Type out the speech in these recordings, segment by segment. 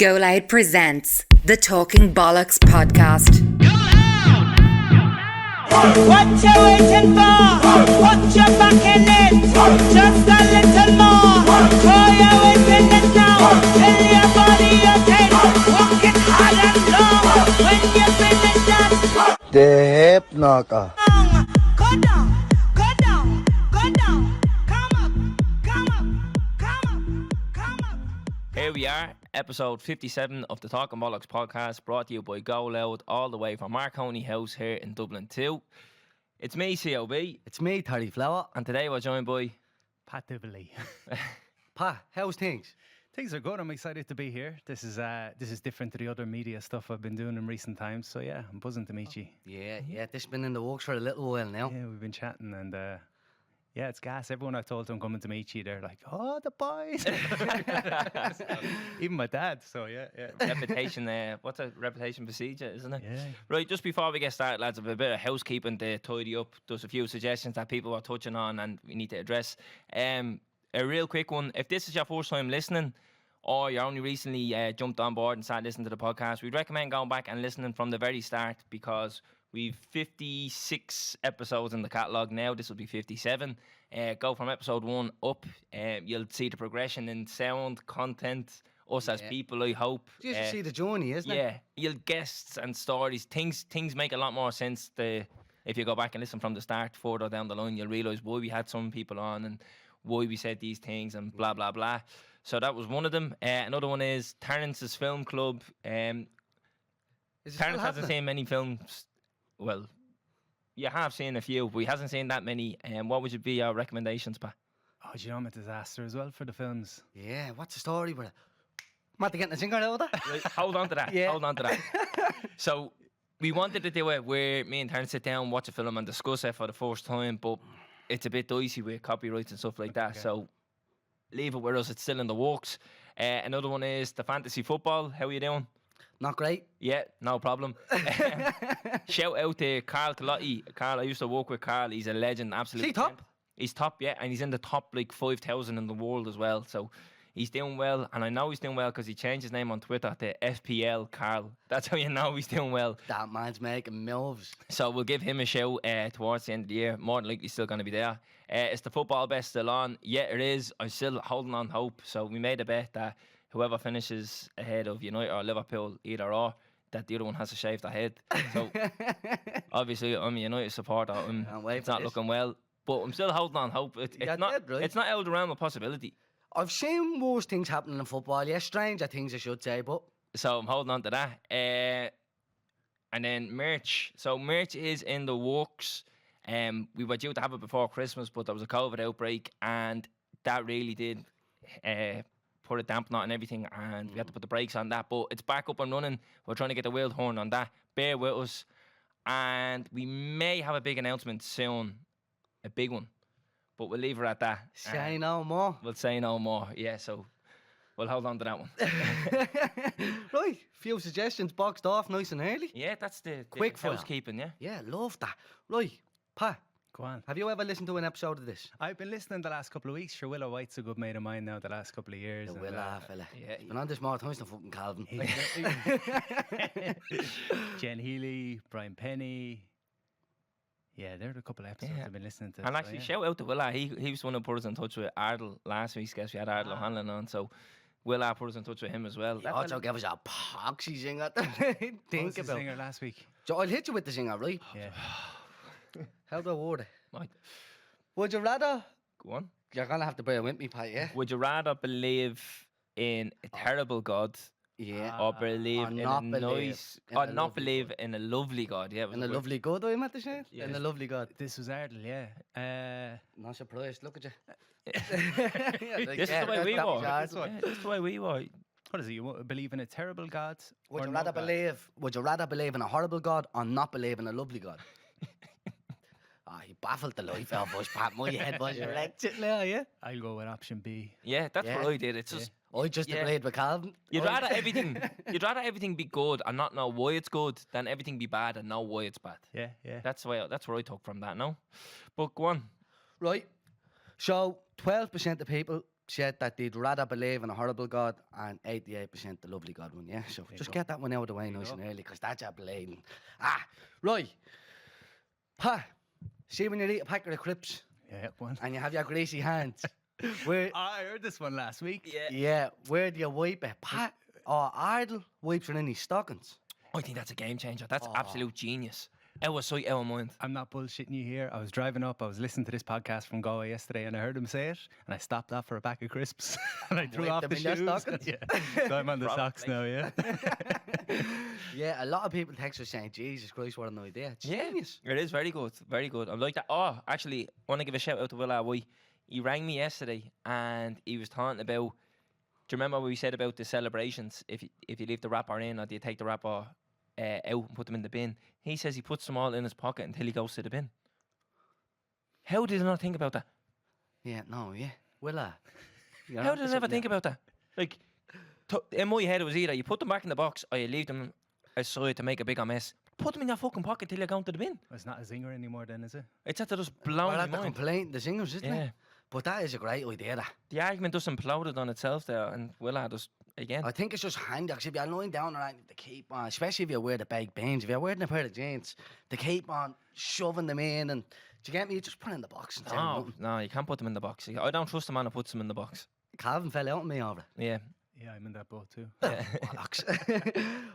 Go Loud presents the Talking Bollox podcast. What you waiting for? Put your back in it. Just a little more. Throw your weight in it now. Tell your body okay. Walk it hard and long. When you finish that, The hip knocker. go down, go down, go down. Come up, come up, come up, come up. Here we are, episode 57 of the Talking Bollox podcast, brought to you by Go Loud, all the way from Marconi House here in Dublin 2. It's me, COB, It's me, Terry Flower. and today we're joined by... Pat Divilly. Pa, how's things? Things are good. I'm excited to be here. This is different to the other media stuff I've been doing in recent times. So yeah, I'm buzzing to meet you. Yeah, this has been in the works for a little while now. Yeah, we've been chatting and yeah, it's gas. Everyone I've told I'm coming to meet you, they're like, oh, the boys. Even my dad. So yeah. Reputation, what's a reputation procedure, isn't it? Yeah. Right, just before we get started, lads, I've a bit of housekeeping to tidy up. There's a few suggestions that people are touching on and we need to address. A real quick one, if this is your first time listening, or you're only recently jumped on board and started listening to the podcast, we'd recommend going back and listening from the very start, because we've 56 episodes in the catalogue now. This will be 57. Go from episode 1 up. You'll see the progression in sound, content, us as people, I hope. Just to see the journey, isn't it? Yeah, you'll guests and stories. Things make a lot more sense if you go back and listen from the start. Further down the line, you'll realise why we had some people on and why we said these things and blah, blah, blah. So that was one of them. Another one is Terrence's Film Club. Is it still Terrence hasn't happening? seen many films. Well, you have seen a few, but he hasn't seen that many. What would be your recommendations, Pat? Oh, do you know I'm a disaster as well for the films? Yeah, what's the story with it? Matt, getting the singer out of that? Right, hold on to that. Yeah. Hold on to that. So we wanted to do it where me and Terrence sit down, watch a film and discuss it for the first time, but it's a bit dicey with copyrights and stuff like that. Okay. So leave it with us. It's still in the works. Another one is the fantasy football. How are you doing? Not great. Yeah, no problem. Shout out to Carl Calotti. Carl, I used to work with Carl. He's a legend, absolutely. Is he top? He's top, yeah, and he's in the top like 5,000 in the world as well. So he's doing well, and I know he's doing well because he changed his name on Twitter to FPL Carl. That's how you know he's doing well. That man's making moves. So we'll give him a show towards the end of the year. More than likely still going to be there. Is the football bet still on? Yeah, it is. I'm still holding on hope. So we made a bet that whoever finishes ahead of United or Liverpool, either or, that the other one has to shave their head. So obviously I'm a United supporter. Can't wait It's for not this. looking well. But I'm still holding on hope. You're dead right. It's not out of the realm of possibility. I've seen worse things happening in football. Yeah, stranger things I should say, but So I'm holding on to that. And then merch. So merch is in the works. We were due to have it before Christmas, but there was a COVID outbreak, and that really did put a dampener on everything, and we had to put the brakes on that. But it's back up and running. We're trying to get the wheel horn on that. Bear with us. And we may have a big announcement soon. A big one. But we'll leave her at that. say no more. We'll say no more. Yeah, so we'll hold on to that one. Right, few suggestions boxed off nice and early. Yeah, that's the Quick fire. housekeeping, yeah. Yeah, love that. Right, Pa, Go on. have you ever listened to an episode of this? I've been listening the last couple of weeks. Sure, Willow White's a good mate of mine now the last couple of years. The and, Willa fella. Yeah, Been on this more times than fucking Calvin. Jen Healy, Brian Penny. Yeah, they're the couple of episodes Yeah. I've been listening to. And so, actually, yeah. shout out to Willa. He was the one who put us in touch with Ardle last week's guest. We had Ardle O'Hanlon on, so Willa put us in touch with him as well. He also gave us a poxy singer. What was Think the about. singer last week? So I'll hit you with the singer, right? Yeah. How do I word it? Right, Would you rather? go on. You're gonna have to bear with me, Pat. Yeah. Would you rather believe in a terrible God Yeah. or believe or in not a believe nice, in or a not lovely believe in a lovely God? Yeah, it was And a weird. lovely God, I'm at the shade. Yeah. And a lovely God. This was Ardle, yeah. Not surprised. Look at you. This is the way we were. Yeah, this is the way we were. What is it? You believe in a terrible God? Would or you no rather God? believe? Would you rather believe in a horrible God or not believe in a lovely God? He baffled the life out of us, Pat. My head was erected there, yeah. I'll go with option B. Yeah, that's Yeah. what I did. It's just I just Yeah. agreed with Calvin. you'd rather everything be good and not know why it's good than everything be bad and know why it's bad. Yeah, yeah. That's why. That's what I took from that. No, but go on. Right. So 12% of people said that they'd rather believe in a horrible God and 88% the lovely God one, yeah? So just get that one out of the way nice and early, because that's a blading. Right. Pat, see when you eat a packet of crisps Yeah, one. and you have your greasy hands, where, I heard this one last week. yeah, where do you wipe it? Pat or Ardle wipes it in his stockings. I think that's a game changer. That's absolute genius. Our sight, our mind. I'm not bullshitting you here. I was driving up, I was listening to this podcast from Galway yesterday, and I heard him say it, and I stopped off for a pack of crisps, and I threw Wiped off them the in your shoes. stockings? Yeah. So I'm on the socks now, yeah. Yeah, a lot of people text us saying, Jesus Christ, what an idea. It's genius. It is very good. Very good. I like that. Oh, actually, I want to give a shout out to Will White. He rang me yesterday and he was talking about, do you remember what we said about the celebrations? If you leave the wrapper in, or do you take the wrapper out and put them in the bin? He says he puts them all in his pocket until he goes to the bin. How did I not think about that? Yeah, no, yeah. Well, How did I never think about that? Like, in my head it was either you put them back in the box or you leave them aside to make a bigger mess. Put them in your fucking pocket till you're going to the bin. It's not a zinger anymore then, is it? It's had to just blow Well, my that's the mind. complaint, the singers, isn't Yeah. it? But that is a great idea, that. The argument just imploded on itself there, and Willa just, again. I think it's just handy, because if you're lying down around, to keep on, especially if you wear the big beans, if you're wearing a pair of jeans, to keep on shoving them in, and, do you get me? You just put it in the box and say nothing. No, you can't put them in the box. I don't trust a man who puts them in the box. Calvin fell out on me over it. Yeah. Yeah, I'm in that boat too. Bollocks.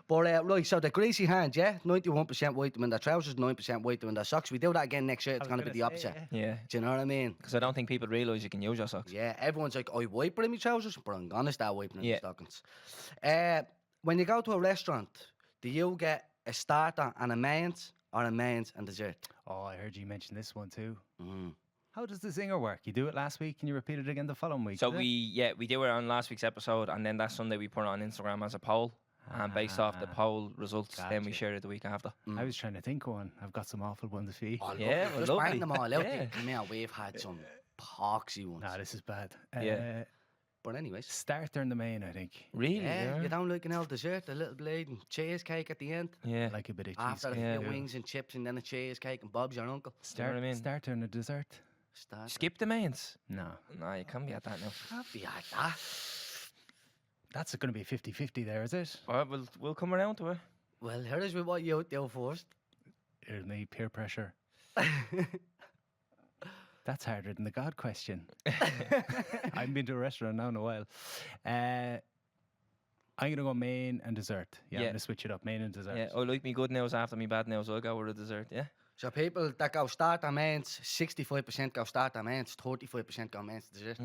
But, right, so the greasy hands, yeah? 91% white them in their trousers, 9% white them in their socks. We do that again next year, it's going to be the opposite. Yeah. Do you know what I mean? Because I don't think people realise you can use your socks. Yeah, everyone's like, I wipe it in my trousers, but I'm going to start wiping in my Yeah. stockings. When you go to a restaurant, do you get a starter and a mains, or a mains and dessert? Oh, I heard you mention this one too. Mm. How does the zinger work? You do it last week and you repeat it again the following week. So is it? we do it on last week's episode, and then that Sunday we put it on Instagram as a poll. And based off the poll results, then we gotcha. share it the week after. I was trying to think one. I've got some awful ones for you. Oh, Yeah, lovely. well, Just bang lovely. them all out. Yeah. Come here, we've had some poxy ones. Nah, this is bad. Yeah. But anyways, Starter in the main, I think. Really? yeah, you don't like an old dessert, a little blade and cheesecake at the end. Yeah. Like a bit of After cheesecake. a few yeah. wings and chips and then a cheesecake and Bob's your uncle. know what I mean? Starter and a dessert. Start. Skip the mains. No. No, you can't be at that now. Can't be like that. That's going to be 50-50 there, is it? Well, we'll come around to it. Well, here is what you do first. Here's me, peer pressure. That's harder than the God question. I haven't been to a restaurant now in a while. I'm going to go main and dessert. Yeah, I'm Yeah. going to switch it up, main and dessert. Yeah, I like me good nails after me bad nails. I'll go with a dessert, yeah? So people that go starter mains, 65% go starter mains, 35% go mains dessert.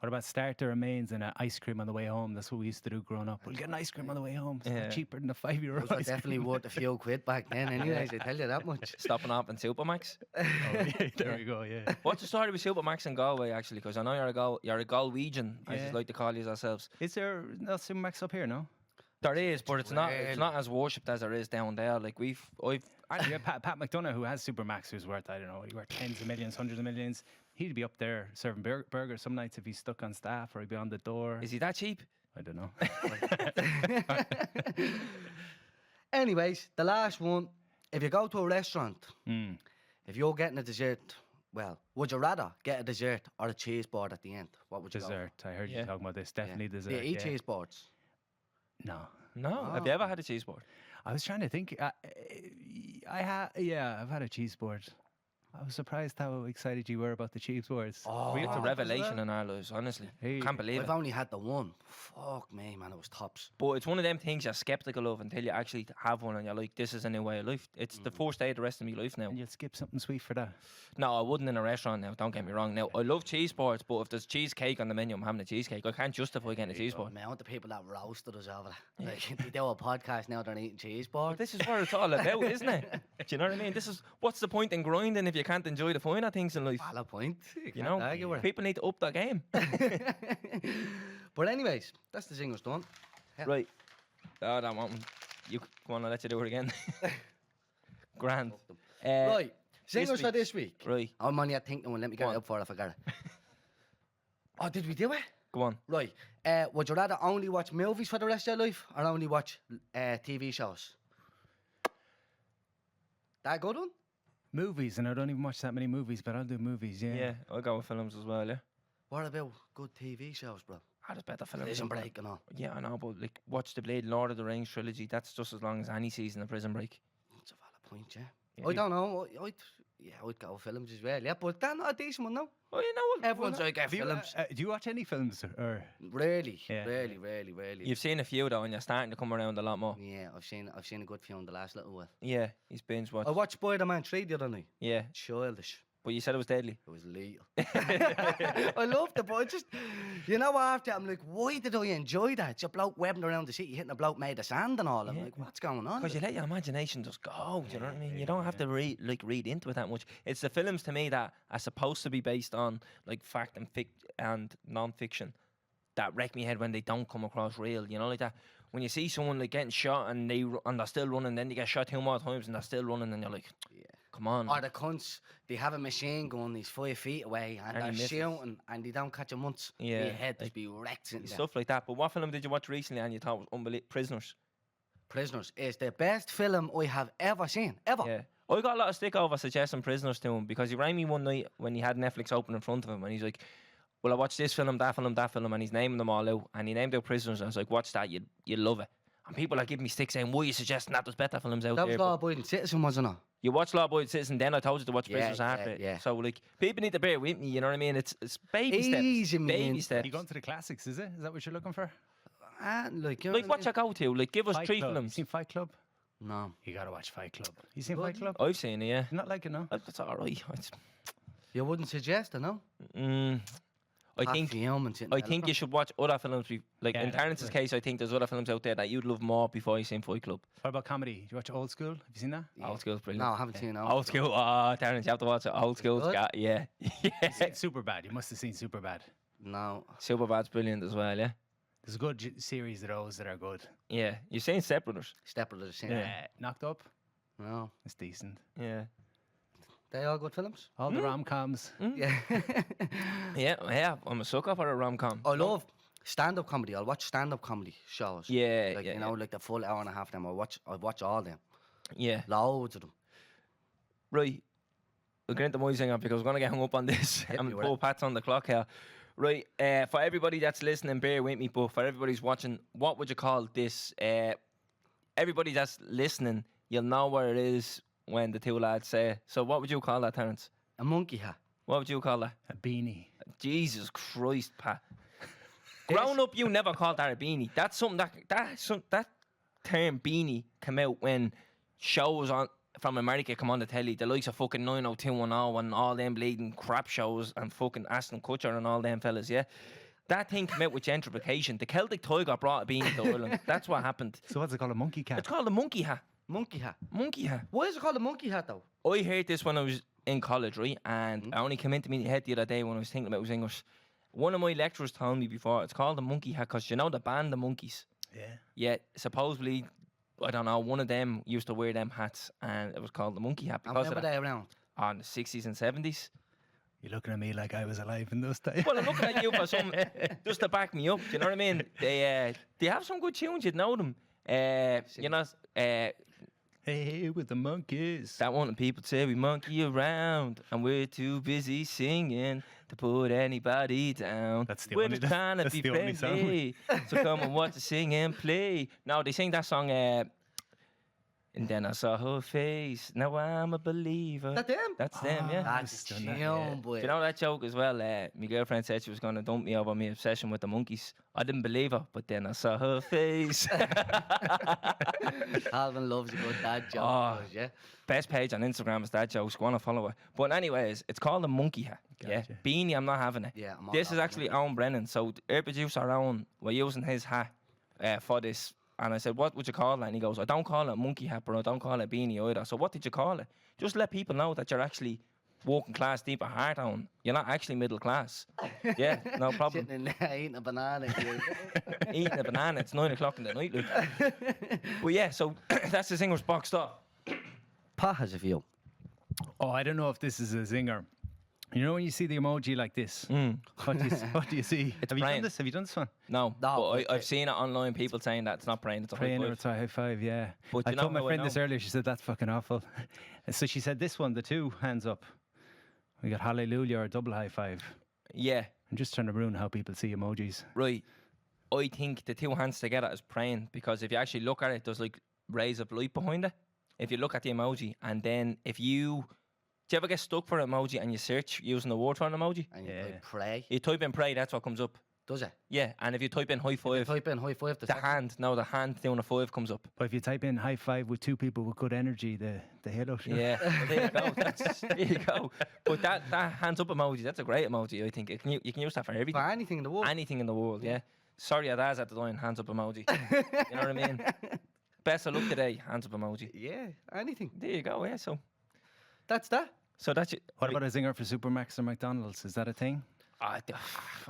What about starter and mains and ice cream on the way home? That's what we used to do growing up. We'll get an ice cream on the way home. It's Yeah. cheaper than a €5 Those were ice cream. definitely worth a few quid back then anyways, I tell you that much. Stopping off in Supermax. Oh, yeah, there we go, yeah. What's the story with Supermax in Galway, actually? Because I know you're a Galwegian, as Yeah. you like to call you ourselves. Is there no Max up here, no? There is, but it's not as worshipped as there is down there. Like Yeah, Pat McDonough, who has Supermax, who's worth, I don't know, he worth tens of millions, hundreds of millions. He'd be up there serving burgers some nights if he's stuck on staff, or he'd be on the door. is he that cheap? I don't know. Anyways, the last one, if you go to a restaurant, Mm. if you're getting a dessert, well, would you rather get a dessert or a cheese board at the end? What would you Dessert. I heard you Yeah. talking about this. Definitely go? dessert. Do you eat yeah. cheese boards? No. No. Have you ever had a cheese board? I was trying to think. I've had a cheese board. I was surprised how excited you were about the cheese boards. Oh, It's a revelation in our lives, honestly. Hey. Can't believe I've it. only had the one. Fuck me, man, it was tops. But it's one of them things you're skeptical of until you actually have one and you're like, this is a new way of life. It's the first day of the rest of my life now. And you'd skip something sweet for that. No, I wouldn't in a restaurant now, don't get me wrong. Now, I love cheese boards, but if there's cheesecake on the menu, I'm having a cheesecake. I can't justify getting a cheese board. Man, I want the people that roasted us over that. Like, they do a podcast now, they're eating cheese boards. This is what it's all about, isn't it? Do you know what I mean? This is what's the point in grinding if you can't enjoy the finer things in life? Valid point. You know, argue with it. people need to up their game. But anyways, that's the singles done. Right. Oh, that one. You want to let you do it again? Grand. Right, singles for week. this week. Right. I'm on your thinking one, let me get Go it on. up for it, I forgot it. Oh, did we do it? Go on. Right, would you rather only watch movies for the rest of your life or only watch TV shows? That good one? Movies, and I don't even watch that many movies, but I'll do movies, yeah. Yeah, I'll go with films as well, yeah. What about good TV shows, bro? There's better films. Prison Break and all. Yeah, I know, but like, watch the Blade Lord of the Rings trilogy. That's just as long as any season of Prison Break. That's a valid point, yeah. Yeah. I don't know. I'd go with films as well, yeah. But they're not a decent one, no. Oh, you know what? Everyone's like, Do you, films. do you watch any films or? Really, Yeah. really. You've seen a few though, and you're starting to come around a lot more. Yeah, I've seen a good few in the last little while. Yeah, he's binge watched. I watched Spider-Man 3 the other night. Yeah, Childish. but you said it was deadly. It was lethal. I loved it, but I just, you know, after I'm like, why did I enjoy that? It's a bloke webbing around the city, hitting a bloke made of sand and all. I'm like, what's going on? Because you let your imagination just go. Do you know what I mean? You don't have to read into it that much. It's the films to me that are supposed to be based on like fact and non-fiction that wreck me head when they don't come across real. You know, like that. When you see someone like getting shot and they're still running, then they get shot 2 more times and they're still running, and you're like, come on. Or the cunts, they have a machine gun, he's 5 feet away, and And he they're misses. shooting, and they don't catch him once. Yeah, Their head like, just be wrecked in there. Stuff like that. But what film did you watch recently and you thought was unbelievable? Prisoners. Prisoners is the best film I have ever seen, ever. Yeah. I got a lot of stick over suggesting Prisoners to him because he rang me one night when he had Netflix open in front of him and he's like, well, I watched this film, that film, and he's naming them all out. And he named out Prisoners. I was like, watch that, you'd love it. And people are giving me stick saying, why are you suggesting that? There's better films out That there. was Law Abiding Citizen, wasn't it? You watch Law Abiding Citizen, then I told you to watch Yeah, Prisoners after it. yeah. So, like, people need to bear with me, you know what I mean? It's baby steps. Easy, man. Baby steps. You going to the classics, is it? Is that what you're looking for? Like, you know Like, what you go to? Like, give us Fight 3 Club. You films. seen Fight Club? No. You gotta watch Fight Club. You seen Fight Club? I've seen it, yeah. You not like it, no? That's all right. You wouldn't suggest it, no? I think you should watch other films. Like, Yeah, in Terrence's case, I think there's other films out there that you'd love more before you seen Fight Club. What about comedy? Do you watch Old School? Have you seen that? Old School's brilliant. No, I haven't seen it. Old School, Terrence, you have to watch it. Old School's good? got, yeah. Super bad. You must have seen Super bad. No. Superbad's brilliant as well, yeah. There's a good series of those that are good. Yeah, you've seen Step Brothers. Step Brothers, the same. Yeah. Knocked Up. No. It's decent. Yeah. They all good films? All the rom-coms. Yeah. Yeah, I'm a sucker for a rom-com. I love stand-up comedy. I'll watch stand-up comedy shows. Yeah, Like, yeah, you know, like the full hour and a half of them. I'll watch all them. Yeah. Loads of them. Right. We'll get into my singer because we're going to get hung up on this. Hit I'm me with poor it. Pat's on the clock here. Right, for everybody that's listening, bear with me, but for everybody's watching, what would you call this? Everybody that's listening, you'll know where it is when the two lads say. So what would you call that, Terence? A monkey hat. What would you call that? A beanie. Jesus Christ, Pat. Growing up, you never called that a beanie. That's something that term beanie came out when shows from America come on the telly. The likes of fucking 90210 and all them bleeding crap shows and fucking Aston Kutcher and all them fellas, yeah? That thing came out with gentrification. The Celtic Tiger brought a beanie to Ireland. That's what happened. So what's it called? A monkey cat? It's called a monkey hat. Monkey hat. Monkey hat. Why is it called a monkey hat, though? I heard this when I was in college, right? And I only came into my head the other day when I was thinking about English. One of my lecturers told me before, it's called a monkey hat because you know the band The Monkeys? Yeah. Yeah, supposedly, I don't know, one of them used to wear them hats and it was called the monkey hat And because when of were that. they around? On the 60s and 70s. You're looking at me like I was alive in those times. Well, I'm looking at you for some, just to back me up, do you know what I mean? They have some good tunes, you'd know them. You know, Hey, with the monkeys. that one that people say we monkey around and we're too busy singing to put anybody down. That's the we're only- just trying to that's be the only song. friendly. So come and watch us sing and play. No, they sing that song, and then I saw her face. Now I'm a believer. That them? That's them, yeah. That's done a that, tune, boy. Do you know that joke as well? My girlfriend said she was going to dump me over my obsession with the monkeys. I didn't believe her, but then I saw her face. Alvin loves a good dad joke, Oh. yeah. Best page on Instagram is that joke. Go on and follow it. But anyways, it's called a monkey hat. Yeah, Gotcha. beanie. I'm not having it. Yeah, I'm all This is about actually Owen Brennan. So our producer Owen, we're using his hat for this. And I said, what would you call it? And he goes, I don't call it a monkey hat, but I don't call it beanie either. So what did you call it? Just let people know that you're actually working class deep at heart on. You're not actually middle class. Yeah, no problem. Sitting in there eating a banana. Eating a banana, it's 9 o'clock in the night. Like. But yeah, so that's the singer's boxed up. Pat has a view. Oh, I don't know if this is a zinger. You know when you see the emoji like this? What do you see? It's Have you praying. done this? Have you done this one? No, No, but okay. I've seen it online, people saying that it's not praying, it's a high Praying or five. it's a high five, yeah. But I you know told my how I friend this know? earlier. She said, that's fucking awful. And so she said this one, the two hands up. We got hallelujah or double high five. Yeah, I'm just trying to ruin how people see emojis. Right. I think the two hands together is praying, because if you actually look at it, there's like rays of light behind it. If you look at the emoji, and then if you... Do you ever get stuck for an emoji and you search using the word for an emoji? And you Yeah. like pray. You type in pray, that's what comes up. Does it? Yeah, and if you type in high If you five, type in high five, the hand doing a 5 comes up. But if you type in high five with two people with good energy, the hit out. Yeah, well, there you go. There you go. But that hands up emoji, that's a great emoji, I think. You can use that for everything. For anything in the world. Anything in the world, yeah. Sorry, your dad's at the line, hands up emoji. You know what I mean? Best of luck today, hands up emoji. Yeah, anything. There you go, yeah. So That's that. that's it. What about a zinger for Supermax or McDonald's? Is that a thing? I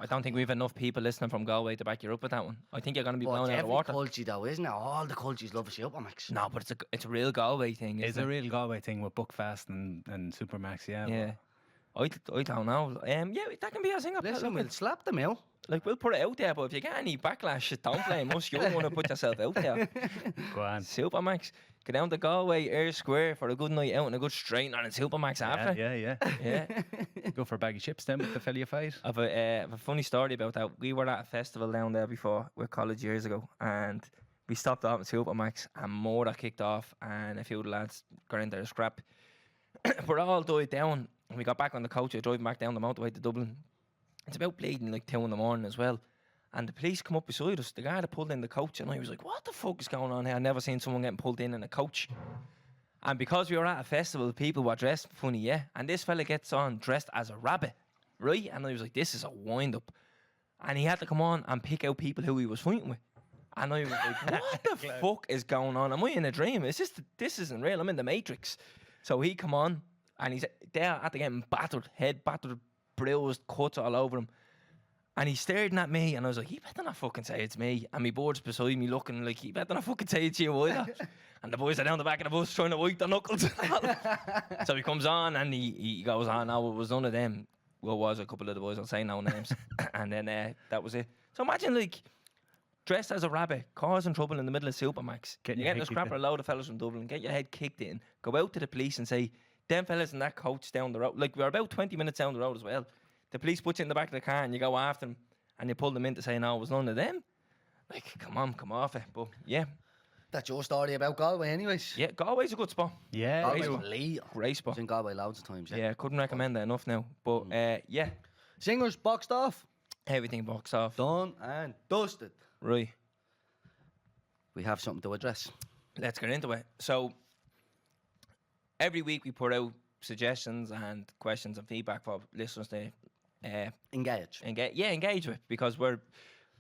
don't think we have enough people listening from Galway to back you up with that one. I think you're going to be But blown out of every water. culture though, isn't it? All the cultures love a Supermax. No, but it's a real Galway thing, It's isn't a it? real Galway thing with Buckfast and Supermax, yeah. Yeah. I don't know. Yeah, that can be a thing. Listen, we'll slap them out. Like, we'll put it out there, but if you get any backlash, don't blame us. You want to put yourself out there. Go on. Supermax. Go down to Galway, Air Square for a good night out and a good straight on Supermax after. Yeah. Yeah. Go for a bag of chips then with the fella you fight. I've a funny story about that. We were at a festival down there before with college years ago, and we stopped off at Supermax, and Mora kicked off, and a few of the lads got into a scrap. But all died down, and we got back on the coach, driving back down the motorway to Dublin. It's about bleeding like 2 a.m. as well. And the police come up beside us, the guy that pulled in the coach, and I was like, what the fuck is going on here? I've never seen someone getting pulled in a coach. And because we were at a festival, people were dressed funny, yeah. And this fella gets on dressed as a rabbit, right? And I was like, this is a wind-up. And he had to come on and pick out people who he was fighting with. And I was like, what the fuck is going on? Am I in a dream? This isn't real. I'm in the Matrix. So he come on, and he's there at the getting battered, head battered, bruised, cuts all over him. And he's staring at me, and I was like, he better not fucking say it's me. And my board's beside me looking like, he better not fucking say it's you either. And the boys are down the back of the bus trying to wipe their knuckles. So he comes on, and he goes on, no, it was none of them. Well, it was a couple of the boys, I'll say no names. And then that was it. So imagine, like, dressed as a rabbit, causing trouble in the middle of Supermax. Getting You're your getting a head scrapper, a load of fellas from Dublin, get your head kicked in, go out to the police and say, them fellas in that coach down the road, like, we're about 20 minutes down the road as well. The police put you in the back of the car and you go after them and you pull them in to say, no, it was none of them. Like, come on, come off it. But yeah. That's your story about Galway, anyways. Yeah, Galway's a good spot. Yeah. Galway's spot. elite. Great I spot. was in Galway loads of times. Yeah, couldn't recommend that enough now. But yeah, Singers boxed off, everything boxed off. done and dusted. Right, We have something to address. let's get into it. So, every week we put out suggestions and questions and feedback for listeners to Engage. engage with, because we're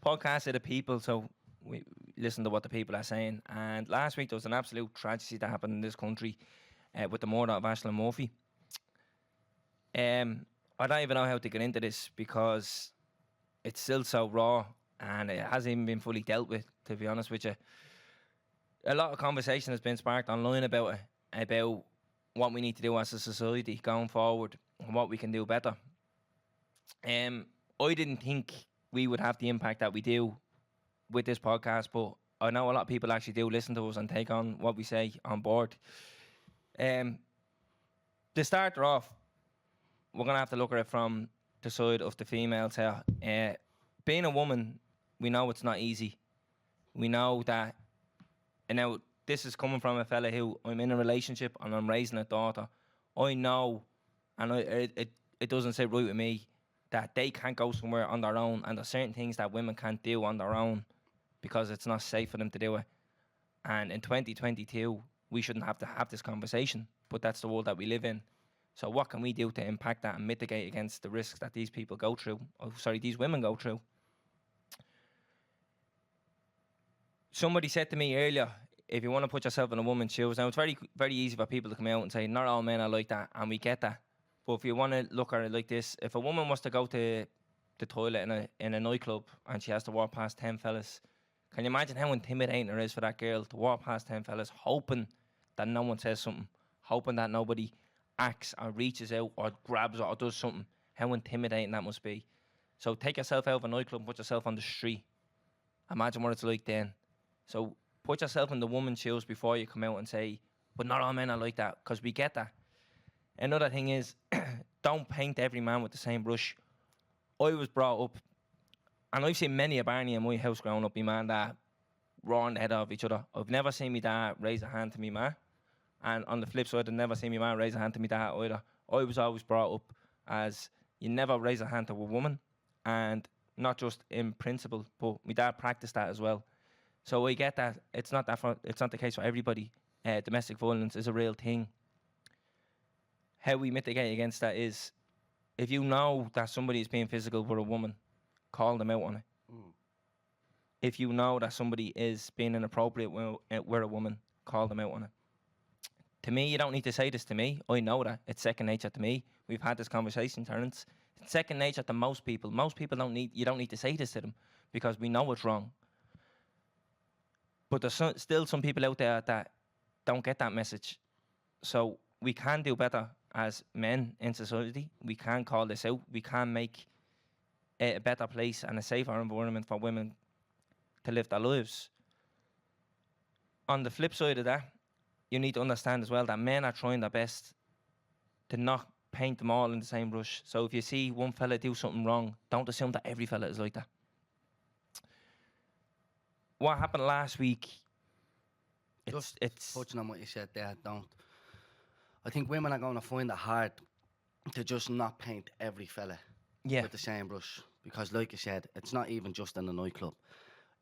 podcasts of the people, so we listen to what the people are saying. And last week there was an absolute tragedy that happened in this country with the murder of Ashling Murphy. I don't even know how to get into this because it's still so raw and it hasn't even been fully dealt with, to be honest with you. A lot of conversation has been sparked online about it, about what we need to do as a society going forward and what we can do better. I didn't think we would have the impact that we do with this podcast, but I know a lot of people actually do listen to us and take on what we say on board. To start off, we're going to have to look at it from the side of the females here. Being a woman, we know it's not easy. We know that, and now this is coming from a fella who, I'm in a relationship and I'm raising a daughter. I know, and it doesn't sit right with me, that they can't go somewhere on their own, and there's certain things that women can't do on their own because it's not safe for them to do it. And in 2022, we shouldn't have to have this conversation, but that's the world that we live in. So what can we do to impact that and mitigate against the risks that these people go through? These women go through. Somebody said to me earlier, if you want to put yourself in a woman's shoes, now it's very, very easy for people to come out and say, not all men are like that, and we get that. But if you want to look at it like this, if a woman was to go to the toilet in a nightclub and she has to walk past 10 fellas, can you imagine how intimidating it is for that girl to walk past 10 fellas, hoping that no one says something, hoping that nobody acts or reaches out or grabs or does something? How intimidating that must be. So take yourself out of a nightclub and put yourself on the street. Imagine what it's like then. So put yourself in the woman's shoes before you come out and say, but not all men are like that, because we get that. Another thing is, don't paint every man with the same brush. I was brought up, and I've seen many a Barney in my house growing up, my man that roaring the head off each other. I've never seen my dad raise a hand to me ma. And on the flip side, I've never seen my man raise a hand to me dad either. I was always brought up as you never raise a hand to a woman, and not just in principle, but my dad practiced that as well. So I get that it's not the case for everybody. Domestic violence is a real thing. How we mitigate against that is, if you know that somebody is being physical with a woman, call them out on it. If you know that somebody is being inappropriate with a woman, call them out on it. To me, you don't need to say this to me. I know that. It's second nature to me. We've had this conversation, Terence. It's second nature to most people. Most people you don't need to say this to them because we know it's wrong. But there's still some people out there that don't get that message. So we can do better as men in society. We can call this out. We can make it a better place and a safer environment for women to live their lives. On the flip side of that, you need to understand as well that men are trying their best to not paint them all in the same brush. So if you see one fella do something wrong, don't assume that every fella is like that. What happened last week, it's touching on what you said there, I think women are going to find it hard to just not paint every fella with the same brush. Because like you said, it's not even just in the nightclub.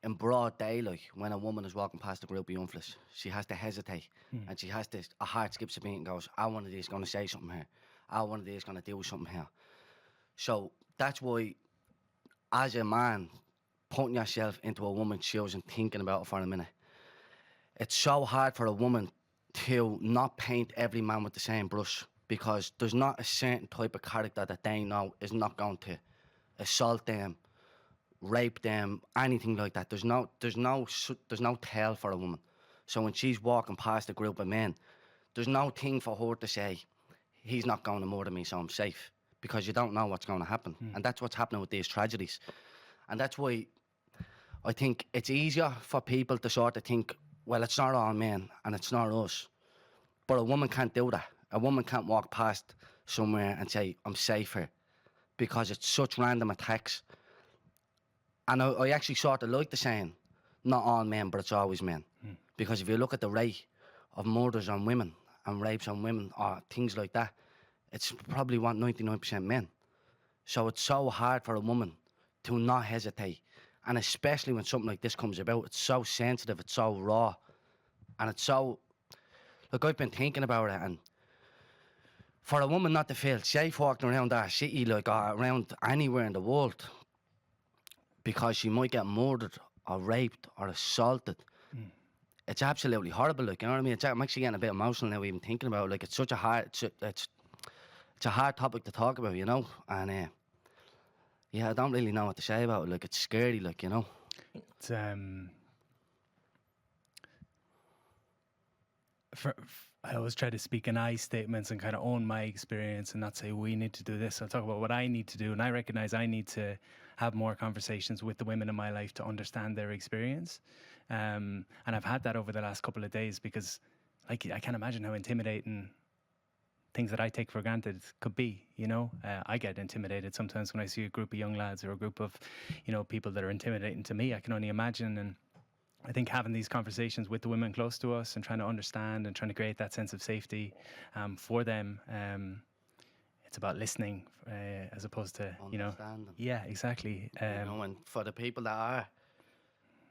In broad daylight, when a woman is walking past a group of young fellas, she has to hesitate and she has to, a heart skips a beat and goes, I one of these going to say something here. I one of these going to do something here. So that's why, as a man, putting yourself into a woman's shoes and thinking about it for a minute, it's so hard for a woman to not paint every man with the same brush, because there's not a certain type of character that they know is not going to assault them, rape them, anything like that. There's no tell for a woman. So when she's walking past a group of men, there's no thing for her to say, he's not going to murder me, so I'm safe, because you don't know what's going to happen. And that's what's happening with these tragedies. And that's why I think it's easier for people to sort of think, well, it's not all men and it's not us. But a woman can't do that. A woman can't walk past somewhere and say, I'm safe here, because it's such random attacks. And I actually sort of like the saying, not all men, but it's always men. Because if you look at the rate of murders on women and rapes on women or things like that, it's probably 99% men. So it's so hard for a woman to not hesitate. And especially when something like this comes about, it's so sensitive, it's so raw. And it's so, look, I've been thinking about it, and for a woman not to feel safe walking around our city, like, or around anywhere in the world, because she might get murdered or raped or assaulted, it's absolutely horrible. Like, you know what I mean? I'm actually getting a bit emotional now even thinking about it. Like, it's such a hard, it's a hard topic to talk about, you know. And yeah, I don't really know what to say about it. Like, it's scary, like, you know. It's I always try to speak in I statements and kind of own my experience and not say we need to do this. I'll talk about what I need to do, and I recognize I need to have more conversations with the women in my life to understand their experience. And I've had that over the last couple of days, because like, I can't imagine how intimidating things that I take for granted could be, you know. I get intimidated sometimes when I see a group of young lads or a group of, you know, people that are intimidating to me. I can only imagine. And I think having these conversations with the women close to us and trying to understand and trying to create that sense of safety for them, it's about listening as opposed to, you know. Yeah, exactly. You know, and for the people that are,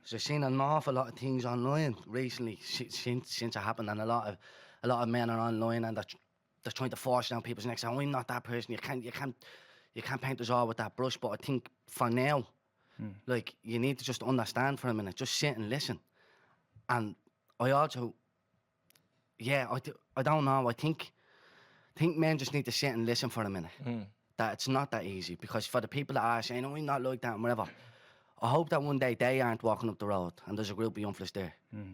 so I've seen an awful lot of things online recently since it happened, and a lot of men are online and they're trying to force down people's necks. I'm not that person. You can't paint us all with that brush. But I think for now, like, you need to just understand for a minute, just sit and listen. And I also, I don't know. I think men just need to sit and listen for a minute. That it's not that easy, because for the people that are saying, oh, we're not like that and whatever, I hope that one day they aren't walking up the road and there's a group of young fellas there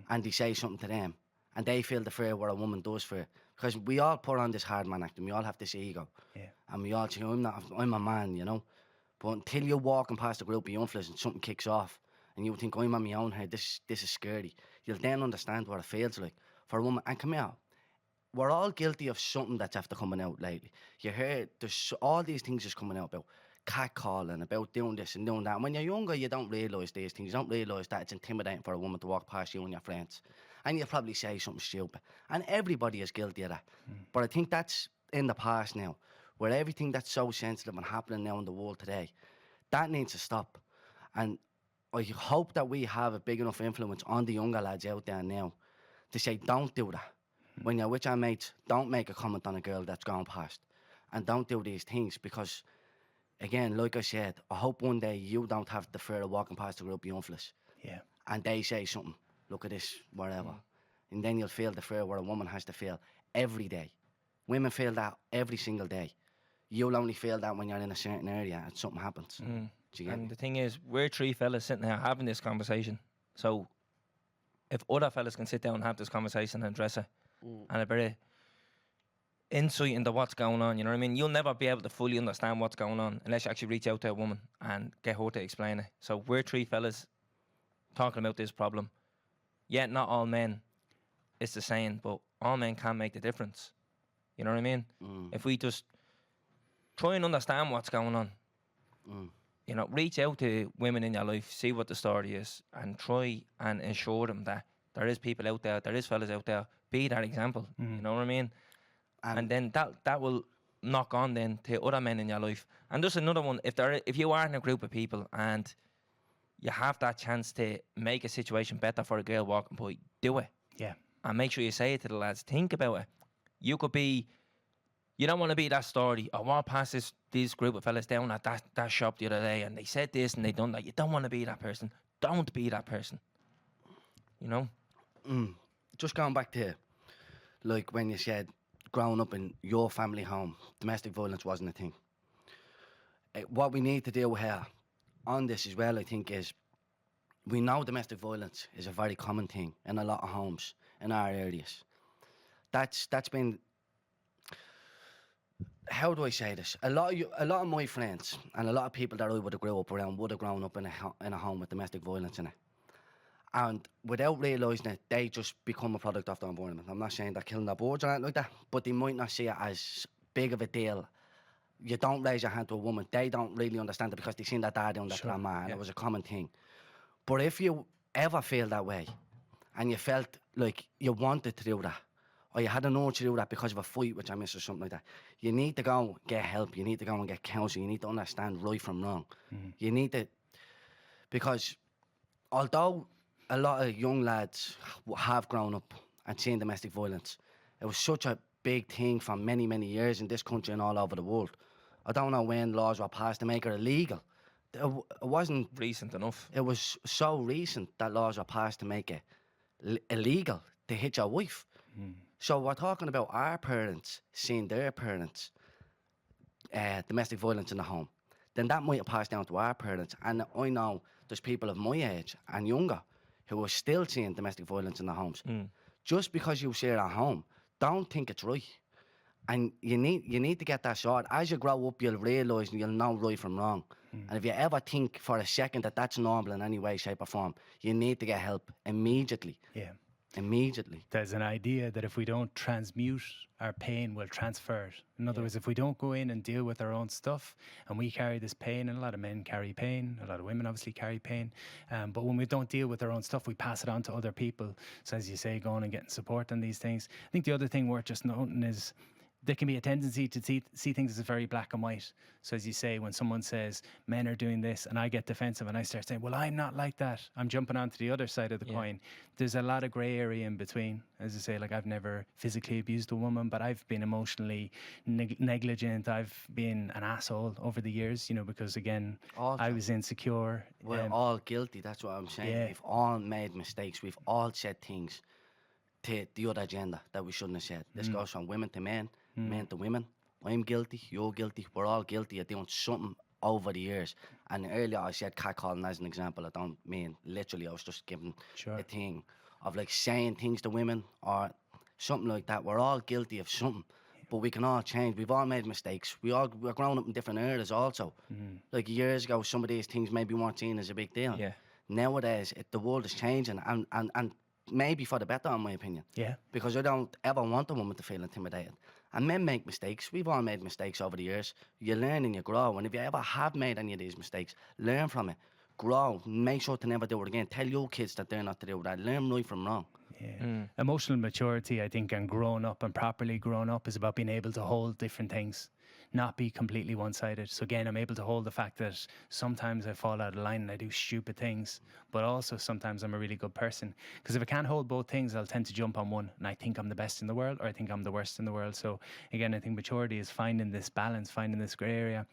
and they say something to them and they feel the fear where a woman does fear. Because we all put on this hard man act and we all have this ego. And we all say, I'm a man, you know. But until you're walking past a group of young fellas and something kicks off and you think, I'm on my own here, this is scary, you'll then understand what it feels like for a woman. And come out, we're all guilty of something that's after coming out lately. You hear there's all these things just coming out about catcalling, about doing this and doing that. And when you're younger, you don't realise these things. You don't realise that it's intimidating for a woman to walk past you and your friends. And you'll probably say something stupid. And everybody is guilty of that. But I think that's in the past now, where everything that's so sensitive and happening now in the world today, that needs to stop. And I hope that we have a big enough influence on the younger lads out there now to say, don't do that. When you're with your mates, don't make a comment on a girl that's gone past. And don't do these things because, again, like I said, I hope one day you don't have the fear of walking past a group of youngfellers. Yeah. And they say something, look at this, whatever. And then you'll feel the fear where a woman has to feel every day. Women feel that every single day. You'll only feel that when you're in a certain area and something happens. Do you get And me? the thing is, we're three fellas sitting here having this conversation. So if other fellas can sit down and have this conversation and address it, and a bit of insight into what's going on, you know what I mean? You'll never be able to fully understand what's going on unless you actually reach out to a woman and get her to explain it. So we're three fellas talking about this problem. Yet not all men, it's the saying, but all men can make the difference. You know what I mean? If we just try and understand what's going on, you know, reach out to women in your life, see what the story is, and try and ensure them that there is people out there, there is fellas out there, be that example. You know what I mean? And then that will knock on then to other men in your life. And just another one, if you are in a group of people and you have that chance to make a situation better for a girl walking by, do it. Yeah. And make sure you say it to the lads. Think about it. You don't want to be that story. I walked past this group of fellas down at that shop the other day and they said this and they done that. You don't want to be that person. Don't be that person. You know? Just going back to, like, when you said growing up in your family home, domestic violence wasn't a thing. What we need to do here on this as well, I think, is we know domestic violence is a very common thing in a lot of homes in our areas. That's been, how do I say this? A lot of my friends and a lot of people that I would have grew up around would have grown up in a home with domestic violence in it. And without realising it, they just become a product of the environment. I'm not saying they're killing their birds or anything like that, but they might not see it as big of a deal. You don't raise your hand to a woman. They don't really understand it because they've seen their dad doing that to their man, and it was a common thing. But if you ever feel that way, and you felt like you wanted to do that, or you had an urge to do that because of a fight with your miss or something like that, you need to go and get help. You need to go and get counsel. You need to understand right from wrong. You need to, because although a lot of young lads have grown up and seen domestic violence, it was such a big thing for many, many years in this country and all over the world. I don't know when laws were passed to make it illegal. It wasn't Recent enough. It was so recent that laws were passed to make it illegal to hit your wife. So we're talking about our parents seeing their parents domestic violence in the home. Then that might have passed down to our parents. And I know there's people of my age and younger who are still seeing domestic violence in their homes. Just because you see it at home, don't think it's right. And you need to get that sorted. As you grow up, you'll realise and you'll know right from wrong. And if you ever think for a second that that's normal in any way, shape or form, you need to get help immediately. Yeah. Immediately. There's an idea that if we don't transmute our pain, we'll transfer it. In other words, if we don't go in and deal with our own stuff and we carry this pain, and a lot of men carry pain, a lot of women obviously carry pain, but when we don't deal with our own stuff, we pass it on to other people. So as you say, going and getting support on these things. I think the other thing worth just noting is there can be a tendency to see things as very black and white. So as you say, when someone says men are doing this and I get defensive and I start saying, well, I'm not like that, I'm jumping onto the other side of the coin. There's a lot of grey area in between. As I say, like, I've never physically abused a woman, but I've been emotionally negligent. I've been an asshole over the years, you know, because again, I was insecure. We're all guilty, that's what I'm saying. We've all made mistakes. We've all said things to the other gender that we shouldn't have said. This goes from women to men, men to women. I'm guilty, you're guilty, we're all guilty of doing something over the years. And earlier I said catcalling as an example. I don't mean literally, I was just giving a thing of like saying things to women or something like that. We're all guilty of something, but we can all change. We've all made mistakes. We're growing up in different eras also. Like years ago, some of these things maybe weren't seen as a big deal. Nowadays, the world is changing and maybe for the better, in my opinion. Because I don't ever want a woman to feel intimidated. And men make mistakes. We've all made mistakes over the years. You learn and you grow. And if you ever have made any of these mistakes, learn from it. Grow. Make sure to never do it again. Tell your kids that they're not to do that. Learn right from wrong. Yeah. Emotional maturity, I think, and grown up and properly grown up is about being able to hold different things, not be completely one-sided. So again, I'm able to hold the fact that sometimes I fall out of line and I do stupid things, but also sometimes I'm a really good person. Because if I can't hold both things, I'll tend to jump on one and I think I'm the best in the world, or I think I'm the worst in the world. So again, I think maturity is finding this balance, finding this grey area.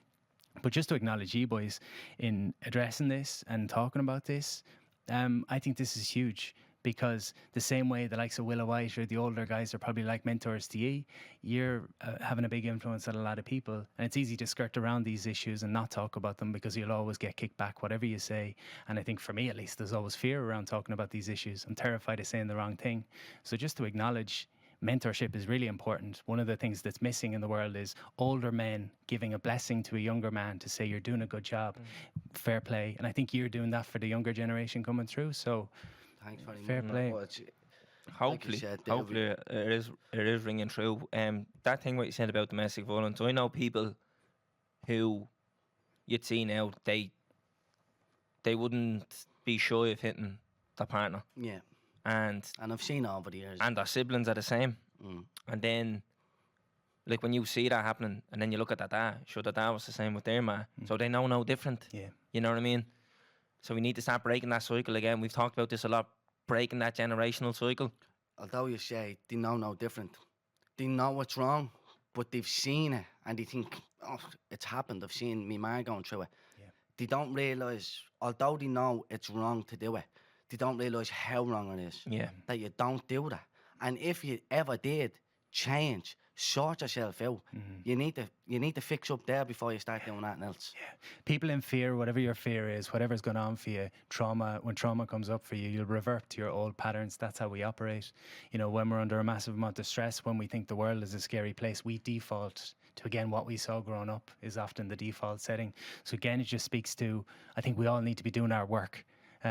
But just to acknowledge you boys in addressing this and talking about this, I think this is huge. Because the same way the likes of Willow White or the older guys are probably like mentors to you, you're having a big influence on a lot of people. And it's easy to skirt around these issues and not talk about them because you'll always get kicked back, whatever you say. And I think for me, at least, there's always fear around talking about these issues. I'm terrified of saying the wrong thing. So just to acknowledge mentorship is really important. One of the things that's missing in the world is older men giving a blessing to a younger man to say, you're doing a good job, fair play. And I think you're doing that for the younger generation coming through. So Thanks very fair much. play. Well, it's- Hopefully, said, hopefully it is ringing true. That thing what you said about domestic violence, I know people who you'd see now, they wouldn't be shy of hitting their partner, yeah. and And I've seen it over the years. their siblings are the same. And then, like when you see that happening, and then you look at that dad, sure that dad was the same with their ma, so they know no different. Yeah. You know what I mean? So we need to start breaking that cycle again. We've talked about this a lot, breaking that generational cycle. Although you say they know no different, they know what's wrong, but they've seen it and they think, oh, it's happened. I've seen me man going through it. Yeah. They don't realise, although they know it's wrong to do it, they don't realise how wrong it is. Yeah. That you don't do that. And if you ever did change, sort yourself out. You need to fix up there before you start doing anything else. People in fear, whatever your fear is, whatever's going on for you, when trauma comes up for you, you'll revert to your old patterns. That's how we operate. You know, when we're under a massive amount of stress, when we think the world is a scary place, we default to, again, what we saw growing up is often the default setting. So again, it just speaks to, I think we all need to be doing our work.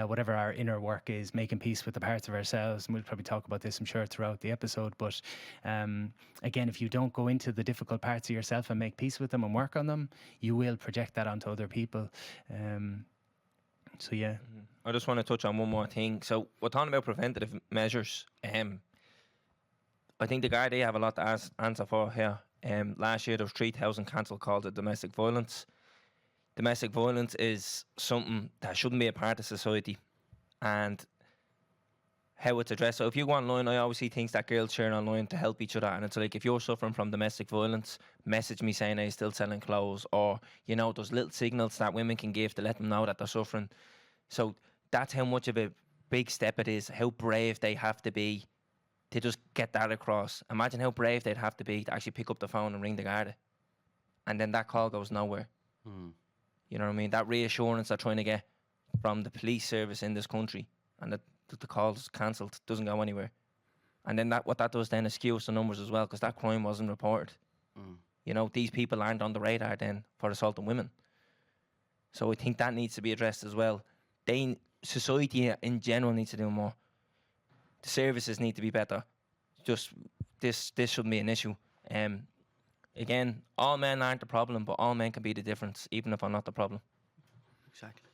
Whatever our inner work is, making peace with the parts of ourselves. And we'll probably talk about this, I'm sure, throughout the episode. But again, if you don't go into the difficult parts of yourself and make peace with them and work on them, you will project that onto other people. So, yeah. I just want to touch on one more thing. So we're talking about preventative measures. I think the guy they have a lot to answer for here. Last year there was 3,000 cancelled calls of domestic violence. Domestic violence is something that shouldn't be a part of society, and how it's addressed. So if you go online, I always see things that girls share online to help each other, and it's like, if you're suffering from domestic violence, message me saying I'm still selling clothes, or you know, those little signals that women can give to let them know that they're suffering. So that's how much of a big step it is, how brave they have to be to just get that across. Imagine how brave they'd have to be to actually pick up the phone and ring the Garda, and then that call goes nowhere. You know what I mean? That reassurance they're trying to get from the police service in this country, and that the call's cancelled, doesn't go anywhere. And then what that does then is skews the numbers as well, because that crime wasn't reported. You know, these people aren't on the radar then for assaulting women. So I think that needs to be addressed as well. Society in general needs to do more. The services need to be better. Just this shouldn't be an issue. Again, all men aren't the problem, but all men can be the difference, even if I'm not the problem. Exactly.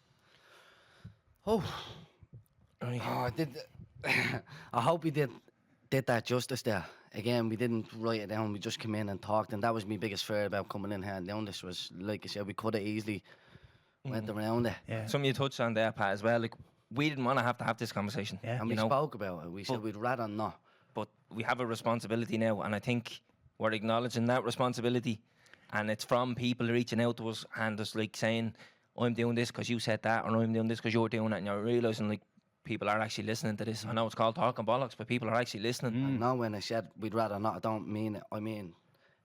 Oh, Right. I did. I hope we did that justice there. Again, we didn't write it down. We just came in and talked, and that was my biggest fear about coming in here and doing this. Was, like I said, we could have easily went around it. Yeah. Something you touched on there, Pat, as well. Like, we didn't want to have this conversation. Yeah. And we spoke about it. We said we'd rather not. But we have a responsibility now, and I think we're acknowledging that responsibility, and it's from people reaching out to us and just like saying, I'm doing this because you said that, or I'm doing this because you're doing that, and you're realising like people are actually listening to this. I know it's called talking bollocks, but people are actually listening. And now when I said we'd rather not, I don't mean it. I mean,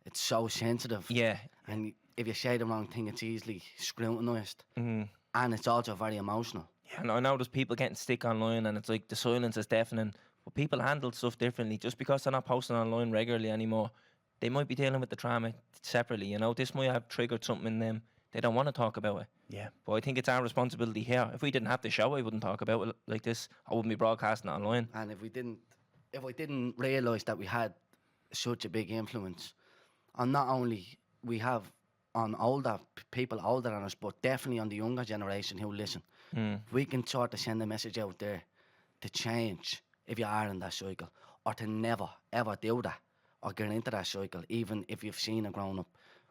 it's so sensitive. Yeah. And if you say the wrong thing, it's easily scrutinised. And it's also very emotional. Yeah, and I know there's people getting stick online, and it's like the silence is deafening, but people handle stuff differently. Just because they're not posting online regularly anymore, they might be dealing with the trauma separately, you know. This might have triggered something in them. They don't want to talk about it. Yeah. But I think it's our responsibility here. If we didn't have the show, I wouldn't talk about it like this. I wouldn't be broadcasting it online. And if I didn't realise that we had such a big influence, on not only we have on people older than us, but definitely on the younger generation who listen. We can sort of send a message out there to change if you are in that cycle, or to never ever do that or get into that cycle, even if you've seen it growing up.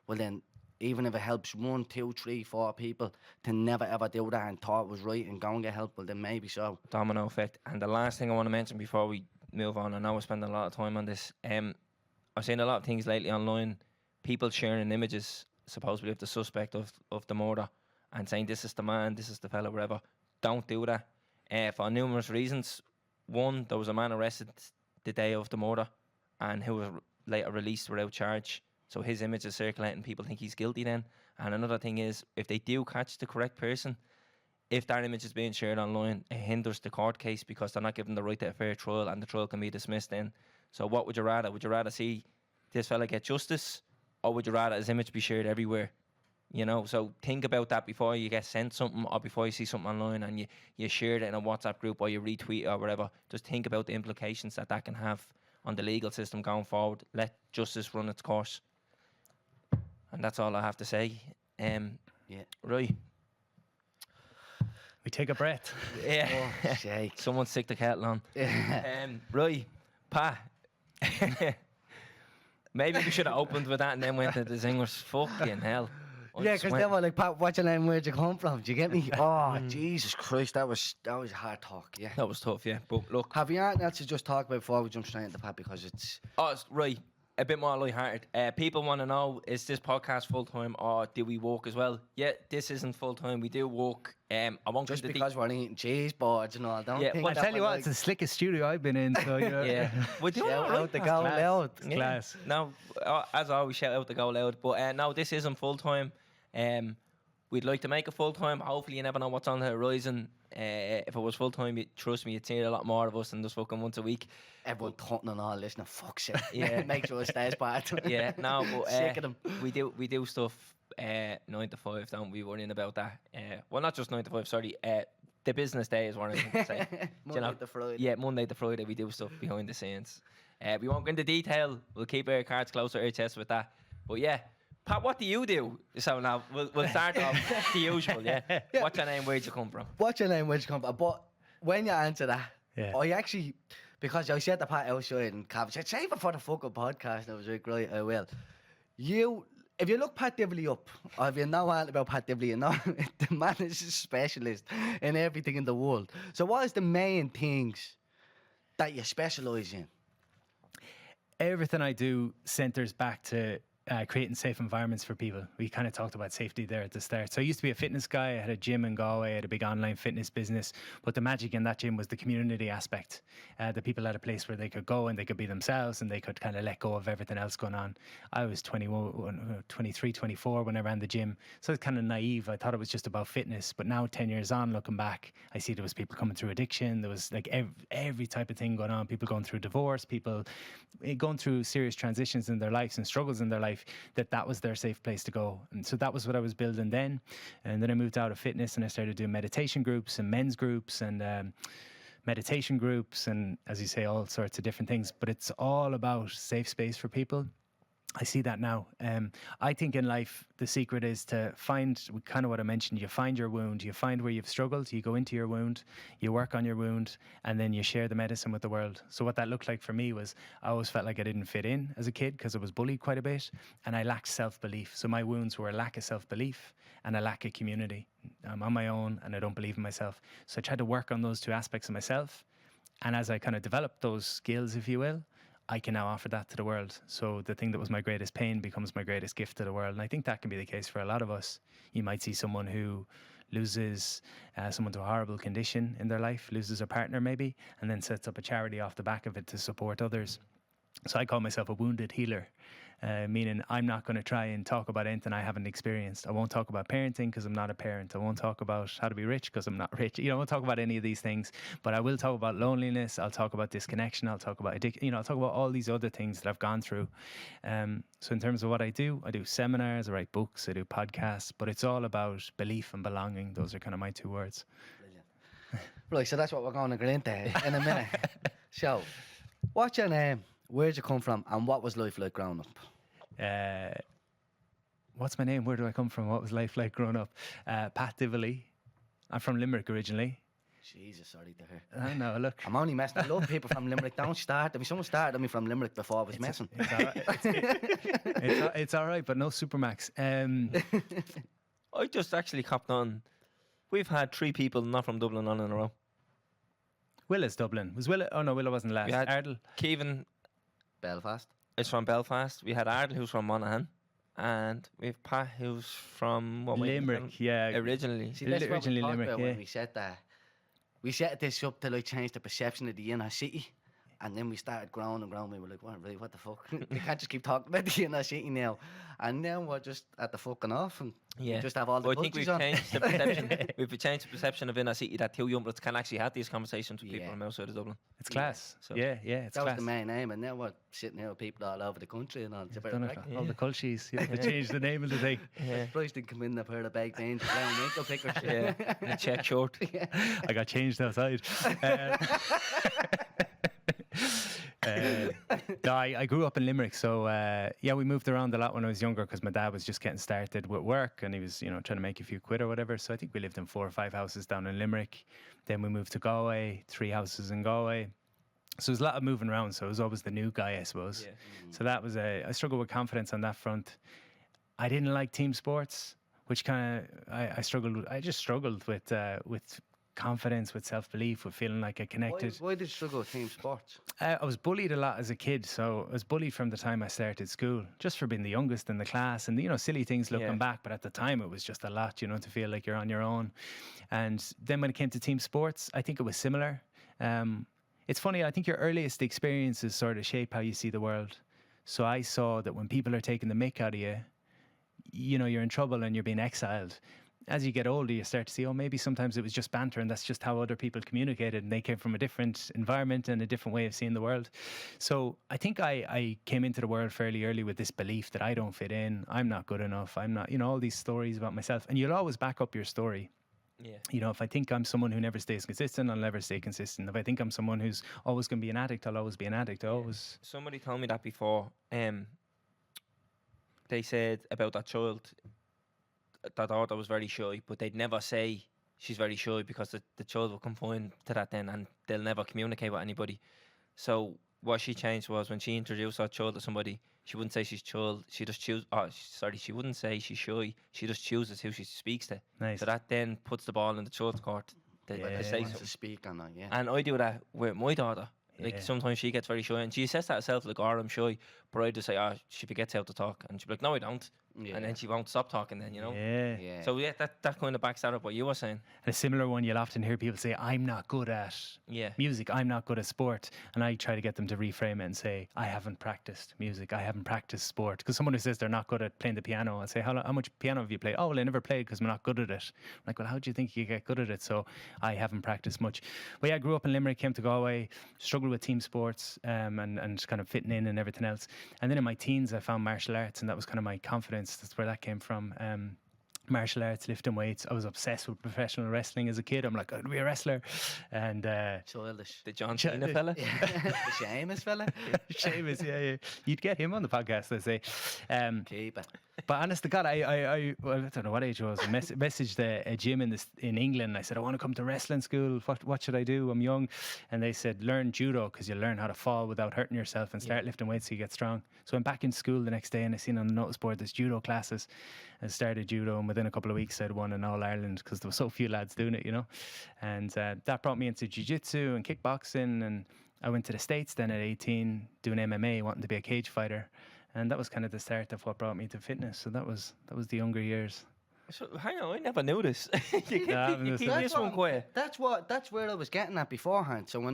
Well then, even if it helps 1, 2, 3, 4 people to never ever do that and thought it was right and go and get help, well then maybe so. Domino effect. And the last thing I want to mention before we move on, I know we're spending a lot of time on this. I've seen a lot of things lately online, people sharing images supposedly of the suspect of the murder and saying this is the man, this is the fella, whatever. Don't do that for numerous reasons. One, there was a man arrested the day of the murder and who was later released without charge. So his image is circulating, people think he's guilty then. And another thing is, if they do catch the correct person, if that image is being shared online, it hinders the court case because they're not given the right to a fair trial and the trial can be dismissed then. So what would you rather? Would you rather see this fella get justice, or would you rather his image be shared everywhere? You know, so think about that before you get sent something or before you see something online and you share it in a WhatsApp group or you retweet it or whatever. Just think about the implications that can have on the legal system going forward. Let justice run its course. And that's all I have to say. Right. We take a breath. Yeah. Oh, shake. Someone stick the kettle on. Right. Pa. Maybe we should have opened with that and then went to the singers. Fucking hell. Yeah, because they were like, Pat, what's your name? Where'd you come from? Do you get me? Oh, Jesus Christ, that was hard talk, yeah. That was tough, yeah. But look. Have you anything else to just talk about before we jump straight into Pat? Because it's... Oh, it's right. A bit more lighthearted. People want to know, is this podcast full-time or do we work as well? Yeah, this isn't full-time. We do work. I won't just go into because we're eating cheese boards and all. I don't think I'll tell you what, it's the slickest studio I've been in. So yeah. We're doing shout all right. out the Go Loud. Yeah. Class. No, as always, shout out the Go Loud. But no, this isn't full-time. We'd like to make it full-time. Hopefully, you never know what's on the horizon. If it was full-time, trust me, you'd see a lot more of us than just fucking once a week. Everyone talking and all, listening, fuck shit. Yeah. Make sure it stays part. Yeah, no, but sick of them. we do stuff 9 to 5. Don't be worrying about that. Well, not just 9 to 5. Sorry. The business day is what I meant to say. Monday to Friday. Yeah, Monday to Friday we do stuff behind the scenes. We won't go into detail. We'll keep our cards close to our chest with that. But yeah, Pat, what do you do? So now we'll start off the usual. Yeah. What's your name? Where'd you come from? What's your name? Where'd you come from? But when you answer that, Yeah. I actually, because I said to Pat outside and Cav said, save it for the fucking podcast. And I was like, right, I will. If you look Pat Divily up, or if you know anything about Pat Divily, you know the man is a specialist in everything in the world. So what is the main things that you specialise in? Everything I do centers back to creating safe environments for people. We kind of talked about safety there at the start. So I used to be a fitness guy. I had a gym in Galway. I had a big online fitness business. But the magic in that gym was the community aspect. The people had a place where they could go and they could be themselves and they could kind of let go of everything else going on. I was 21, 23, 24 when I ran the gym. So I was kind of naive. I thought it was just about fitness. But now 10 years on, looking back, I see there was people coming through addiction. There was like every type of thing going on. People going through divorce, people going through serious transitions in their lives and struggles in their life. That was their safe place to go. And so that was what I was building then. And then I moved out of fitness and I started doing meditation groups and men's groups and meditation groups and, as you say, all sorts of different things. But it's all about safe space for people. I see that now. I think in life, the secret is to find kind of what I mentioned. You find your wound, you find where you've struggled, you go into your wound, you work on your wound, and then you share the medicine with the world. So what that looked like for me was I always felt like I didn't fit in as a kid because I was bullied quite a bit and I lacked self-belief. So my wounds were a lack of self-belief and a lack of community. I'm on my own and I don't believe in myself. So I tried to work on those two aspects of myself. And as I kind of developed those skills, if you will, I can now offer that to the world. So the thing that was my greatest pain becomes my greatest gift to the world. And I think that can be the case for a lot of us. You might see someone who loses someone to a horrible condition in their life, loses a partner maybe, and then sets up a charity off the back of it to support others. So I call myself a wounded healer, meaning I'm not going to try and talk about anything I haven't experienced. I won't talk about parenting because I'm not a parent. I won't talk about how to be rich because I'm not rich. I won't talk about any of these things, but I will talk about loneliness. I'll talk about disconnection. I'll talk about addiction. I'll talk about all these other things that I've gone through. So in terms of what I do seminars, I write books, I do podcasts, but it's all about belief and belonging. Those are kind of my two words. Brilliant. Right, so that's what we're going to get into in a minute. So, what's your name? Where'd you come from? And what was life like growing up? What's my name? Where do I come from? What was life like growing up? Pat Divilly. I'm from Limerick originally. Jesus, sorry to hear. I know, look. I'm only messing. I love people from Limerick. Don't start. I mean, someone started me from Limerick before I was messing. It's all right. It's all right, but no Supermax. I just actually copped on. We've had 3 people not from Dublin on in a row. Willa's Dublin. Was Willa? Oh no, Willa wasn't last. We had Ardle. Kevin Belfast. is from Belfast. We had Ardle, who's from Monaghan. And we have Pat, who's from Limerick, yeah. Originally. See, that's what we Originally talked Limerick, about yeah. when we said that. We set this up to like change the perception of the inner city. And then we started growing and growing. We were like, what the fuck? We can't just keep talking about the inner city now. And now we're just at the fucking off. And we just have all the But I think we've cultures on. changed the perception. We've changed the perception of inner city that 2 young bloods can actually have these conversations with people Yeah. from outside of Dublin. It's class. So- Yeah, it's That was class. the main aim. And now we're sitting here with people all over the country and all. It's about Done like, it. All the cultures. Yeah, they changed the name of the thing. Surprised didn't come in a pair of baked beans and brown ankle pickers. Yeah, a check short. I got changed outside. No, I grew up in Limerick, so we moved around a lot when I was younger because my dad was just getting started with work and he was, trying to make a few quid or whatever. So I think we lived in 4 or 5 houses down in Limerick. Then we moved to Galway, 3 houses in Galway. So there's a lot of moving around. So I was always the new guy, I suppose. Yeah. So that was I struggled with confidence on that front. I didn't like team sports, which kind of I struggled with. I just struggled with confidence, with self-belief, with feeling like I connected. Why did you struggle with team sports? I was bullied a lot as a kid, so I was bullied from the time I started school, just for being the youngest in the class, and silly things looking Yeah. back. But at the time, it was just a lot, to feel like you're on your own. And then when it came to team sports, I think it was similar. It's funny. I think your earliest experiences sort of shape how you see the world. So I saw that when people are taking the mick out of you, you're in trouble and you're being exiled. As you get older, you start to see, maybe sometimes it was just banter and that's just how other people communicated and they came from a different environment and a different way of seeing the world. So I think I came into the world fairly early with this belief that I don't fit in, I'm not good enough, I'm not, all these stories about myself. And you'll always back up your story. Yeah. If I think I'm someone who never stays consistent, I'll never stay consistent. If I think I'm someone who's always going to be an addict, I'll always be an addict. Somebody told me that before. They said about that child that daughter was very shy, but they'd never say she's very shy because the child will conform to that then and they'll never communicate with anybody. So what she changed was when she introduced her child to somebody, she wouldn't say she's child, she just choose. She wouldn't say she's shy, she just chooses who she speaks to. Nice. So that then puts the ball in the child's court. They say Wants to something. speak on that, yeah. And I do that with my daughter. Like Yeah. sometimes she gets very shy and she says that herself, like, I'm shy. But I just say, she forgets how to talk. And she'll be like, no, I don't. Yeah. And then she won't stop talking then, Yeah. Yeah. So that kind of backs that up what you were saying. And a similar one, you'll often hear people say, I'm not good at music, I'm not good at sport. And I try to get them to reframe it and say, I haven't practiced music, I haven't practiced sport. Because someone who says they're not good at playing the piano, I say, how much piano have you played? Oh, well, I never played because I'm not good at it. I'm like, well, how do you think you get good at it? So I haven't practiced much. But yeah, I grew up in Limerick, came to Galway, struggled with team sports and kind of fitting in and everything else. And then in my teens, I found martial arts, and that was kind of my confidence. That's where that came from. Martial arts, lifting weights. I was obsessed with professional wrestling as a kid. I'm like, I'd be a wrestler. And Childish. The John Cena fella. The Seamus fella. Seamus, yeah. You'd get him on the podcast, I say. Keep it. But honest to God, I don't know what age I was. I messaged a gym in England. I said, I want to come to wrestling school. What should I do? I'm young. And they said, learn judo because you'll learn how to fall without hurting yourself and start lifting weights so you get strong. So I'm back in school the next day and I seen on the notice board there's judo classes. I started judo and within a couple of weeks I'd won in All Ireland because there were so few lads doing it, And that brought me into jiu-jitsu and kickboxing, and I went to the States then at 18 doing MMA, wanting to be a cage fighter. And that was kind of the start of what brought me to fitness. So that was the younger years. So, hang on, I never knew this. you keep That's this one quiet. That's where I was getting at beforehand. So when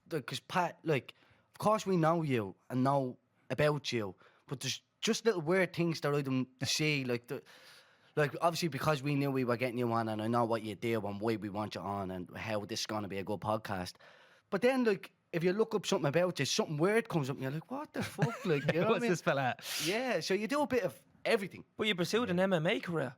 because Pat, like, of course we know you and know about you, but there's just little weird things that I don't see, like obviously because we knew we were getting you on, and I know what you do and why we want you on and how this is going to be a good podcast. But then, like, if you look up something about you, something weird comes up and you're like, what the fuck? Like, you know what I What's mean? this fella at? Yeah, so you do a bit of everything. But you pursued an MMA career.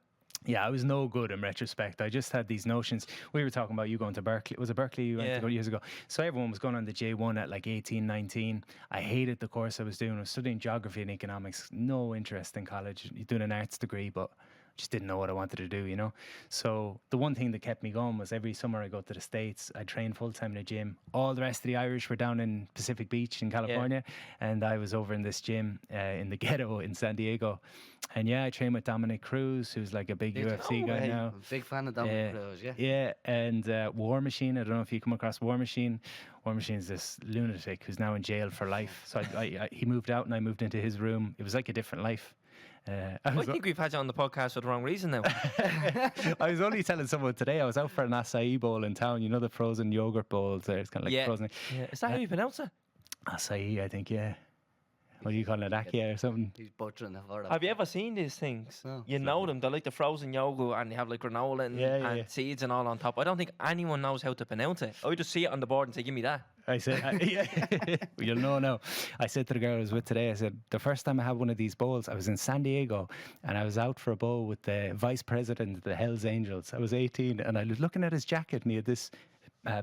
Yeah, I was no good in retrospect. I just had these notions. We were talking about you going to Berkeley. Was it Berkeley you went to Yeah. go years ago? So everyone was going on the J1 at like 18, 19. I hated the course I was doing. I was studying geography and economics. No interest in college. You're doing an arts degree, but just didn't know what I wanted to do, you know? So the one thing that kept me going was every summer I go to the States. I train full time in a gym. All the rest of the Irish were down in Pacific Beach in California. And I was over in this gym in the ghetto in San Diego. And yeah, I trained with Dominic Cruz, who's like a big UFC guy now. I'm a big fan of Dominic Cruz, yeah. Yeah, and War Machine. I don't know if you come across War Machine. War Machine's this lunatic who's now in jail for life. So he moved out and I moved into his room. It was like a different life. I think we've had you on the podcast for the wrong reason now. I was only telling someone today, I was out for an acai bowl in town. You know the frozen yogurt bowls there? It's kind of like frozen. Yeah. Is that how you pronounce it? Acai, I think, yeah. What do you call it, akia or something? He's butchering it for them. Have you ever seen these things? No. You know them. They're like the frozen yogurt and they have like granola and seeds and all on top. I don't think anyone knows how to pronounce it. I just see it on the board and say, give me that. I said, you'll know now. I said to the girl I was with today, I said, the first time I had one of these bowls, I was in San Diego and I was out for a bowl with the vice president of the Hells Angels. I was 18 and I was looking at his jacket and he had this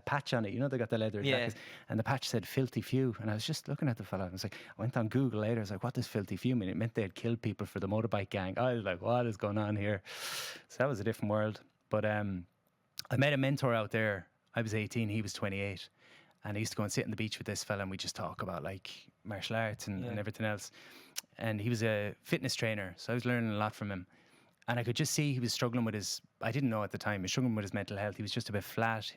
patch on it. You know, they got the leather jackets. And the patch said filthy few. And I was just looking at the fella. I was like, I went on Google later. I was like, what does filthy few mean? It meant they had killed people for the motorbike gang. I was like, what is going on here? So that was a different world. But I met a mentor out there. I was 18, he was 28. And I used to go and sit on the beach with this fella and we just talk about like martial arts and everything else. And he was a fitness trainer. So I was learning a lot from him. And I could just see he was struggling with I didn't know at the time, he was struggling with his mental health. He was just a bit flat.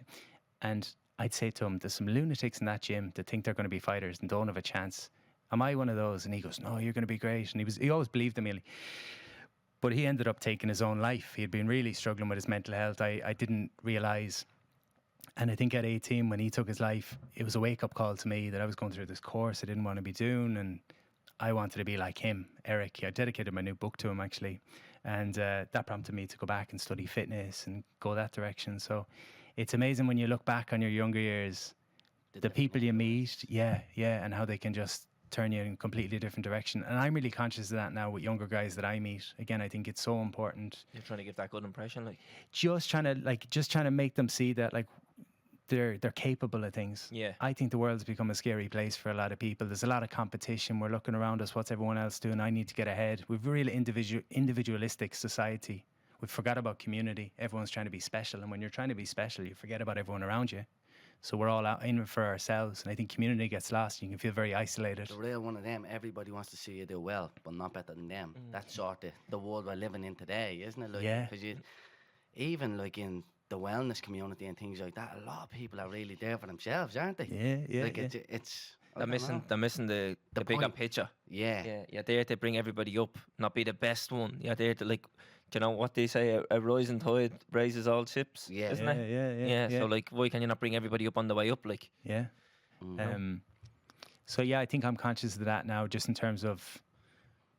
And I'd say to him, there's some lunatics in that gym that think they're going to be fighters and don't have a chance. Am I one of those? And he goes, no, you're going to be great. And he always believed in me. But he ended up taking his own life. He had been really struggling with his mental health. I didn't realise. And I think at 18, when he took his life, it was a wake-up call to me that I was going through this course I didn't want to be doing, and I wanted to be like him, Eric. I dedicated my new book to him, actually. And that prompted me to go back and study fitness and go that direction. So it's amazing when you look back on your younger years, the people you meet, and how they can just turn you in a completely different direction. And I'm really conscious of that now with younger guys that I meet. Again, I think it's so important. You're trying to give that good impression, like just trying to make them see that like they're capable of things. Yeah. I think the world's become a scary place for a lot of people. There's a lot of competition. We're looking around us, what's everyone else doing? I need to get ahead. We've a really individualistic society. We've forgot about community. Everyone's trying to be special, and when you're trying to be special, you forget about everyone around you. So we're all out in for ourselves, and I think community gets lost. You can feel very isolated. The real one of them, everybody wants to see you do well, but not better than them. That's sort of the world we're living in today, isn't it? Like, Yeah. Because even like in the wellness community and things like that, a lot of people are really there for themselves, aren't they? Yeah. Like it's I they're don't missing. know. They're missing the bigger point. picture. Yeah. Yeah, you're there to bring everybody up, not be the best one. You're there to like, do you know what they say? A rising tide raises all ships. Yeah. Isn't it? Yeah. So like, why can you not bring everybody up on the way up? Like, Yeah. So yeah, I think I'm conscious of that now, just in terms of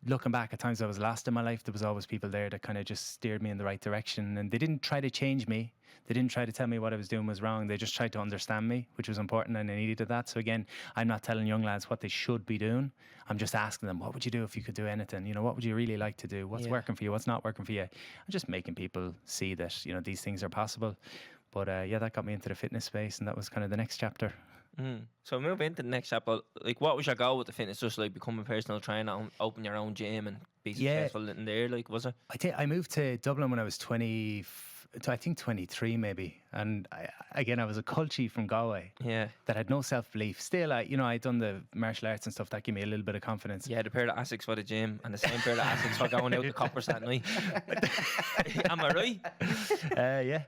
looking back at times I was lost in my life. There was always people there that kind of just steered me in the right direction, and they didn't try to change me. They didn't try to tell me what I was doing was wrong. They just tried to understand me, which was important, and I needed that. So again, I'm not telling young lads what they should be doing. I'm just asking them, what would you do if you could do anything? You know, what would you really like to do? What's working for you? What's not working for you? I'm just making people see that, you know, these things are possible. But yeah, that got me into the fitness space, and that was kind of the next chapter. So moving into the next chapter, like, what was your goal with the fitness? Just like become a personal trainer, open your own gym, and be successful in there. Like, was it? I moved to Dublin when I was 23 maybe, and I was a culture from Galway. Yeah. That had no self-belief. Still, I'd done the martial arts and stuff. That gave me a little bit of confidence. Yeah, the pair of Asics for the gym and the same pair of Asics for going out the coppers that night. Am I right? Yeah.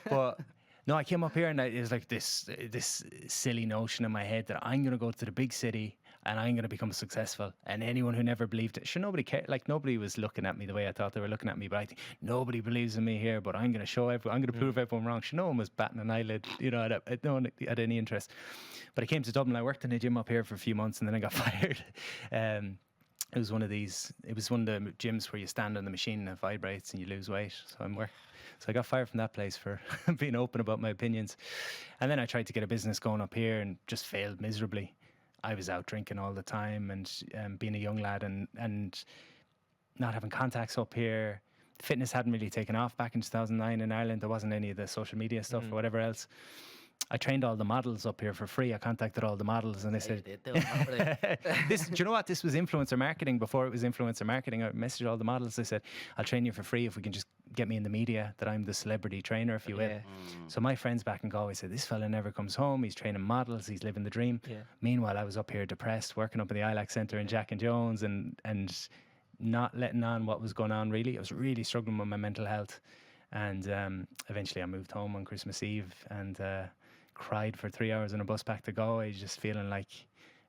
But no, I came up here and it was like this silly notion in my head that I'm going to go to the big city and I'm going to become successful. And anyone who never believed it, sure, nobody cared. Like, nobody was looking at me the way I thought they were looking at me. But I think nobody believes in me here. But I'm going to show everyone. I'm going to prove everyone wrong. Sure, no one was batting an eyelid. You know, no one had any interest. But I came to Dublin. I worked in a gym up here for a few months, and then I got fired. It was one of the gyms where you stand on the machine and it vibrates and you lose weight. So I got fired from that place for being open about my opinions. And then I tried to get a business going up here and just failed miserably. I was out drinking all the time and being a young lad and not having contacts up here. Fitness hadn't really taken off back in 2009 in Ireland. There wasn't any of the social media stuff or whatever else. I trained all the models up here for free. I contacted all the models and they said, do you know what? This was influencer marketing before it was influencer marketing. I messaged all the models. They said, I'll train you for free if we can just get me in the media, that I'm the celebrity trainer, if you will. So my friends back in Galway said, this fella never comes home. He's training models. He's living the dream. Meanwhile, I was up here depressed, working up in the ILAC Centre in Jack and Jones and not letting on what was going on, really. I was really struggling with my mental health. And eventually I moved home on Christmas Eve and cried for 3 hours on a bus back to Galway, just feeling like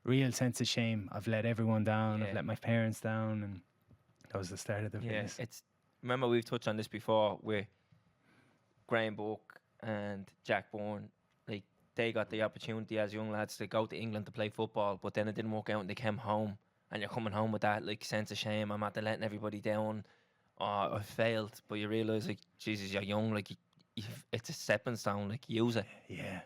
real sense of shame. I've let everyone down. I've let my parents down. And that was the start of the fitness. Remember, we've touched on this before with Graham Burke and Jack Bourne. Like, they got the opportunity as young lads to go to England to play football, but then it didn't work out and they came home. And you're coming home with that like sense of shame. I'm after letting everybody down. I failed. But you realise, like, Jesus, you're young. Like, it's a stepping stone. Like, use it. Yeah.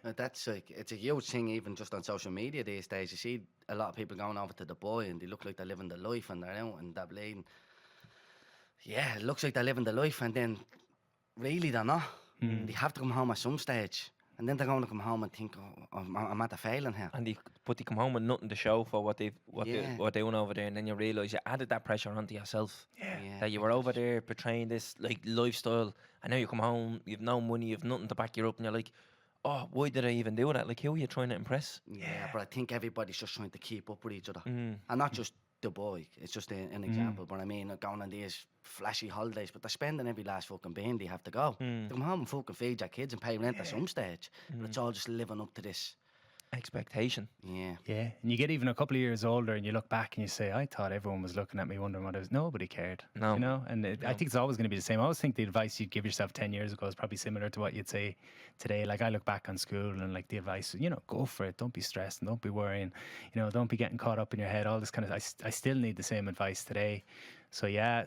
That's like, it's a huge thing even just on social media these days. You see a lot of people going over to Dubai and they look like they're living the life and they're out in Divily. Yeah, it looks like they're living the life and then really they're not. They have to come home at some stage. And then they're going to come home and think, I'm at the failing here. And they come home with nothing to show for what they're doing over there. And then you realise you added that pressure onto yourself. That you were over there portraying this like lifestyle. And now you come home, you've no money, you've nothing to back you up. And you're like, oh, why did I even do that? Like, who are you trying to impress? Yeah, but I think everybody's just trying to keep up with each other. And not just the boy. It's just an example. But I mean, going on these flashy holidays, but they're spending every last fucking bean they have to go. They come home and fucking feed their kids and pay rent at some stage. But it's all just living up to this expectation. Yeah. And you get even a couple of years older and you look back and you say, I thought everyone was looking at me wondering what I was. Nobody cared. No. You know? And I think it's always going to be the same. I always think the advice you'd give yourself 10 years ago is probably similar to what you'd say today. Like, I look back on school and like the advice, go for it. Don't be stressed and don't be worrying. Don't be getting caught up in your head. All this kind of, I still need the same advice today. So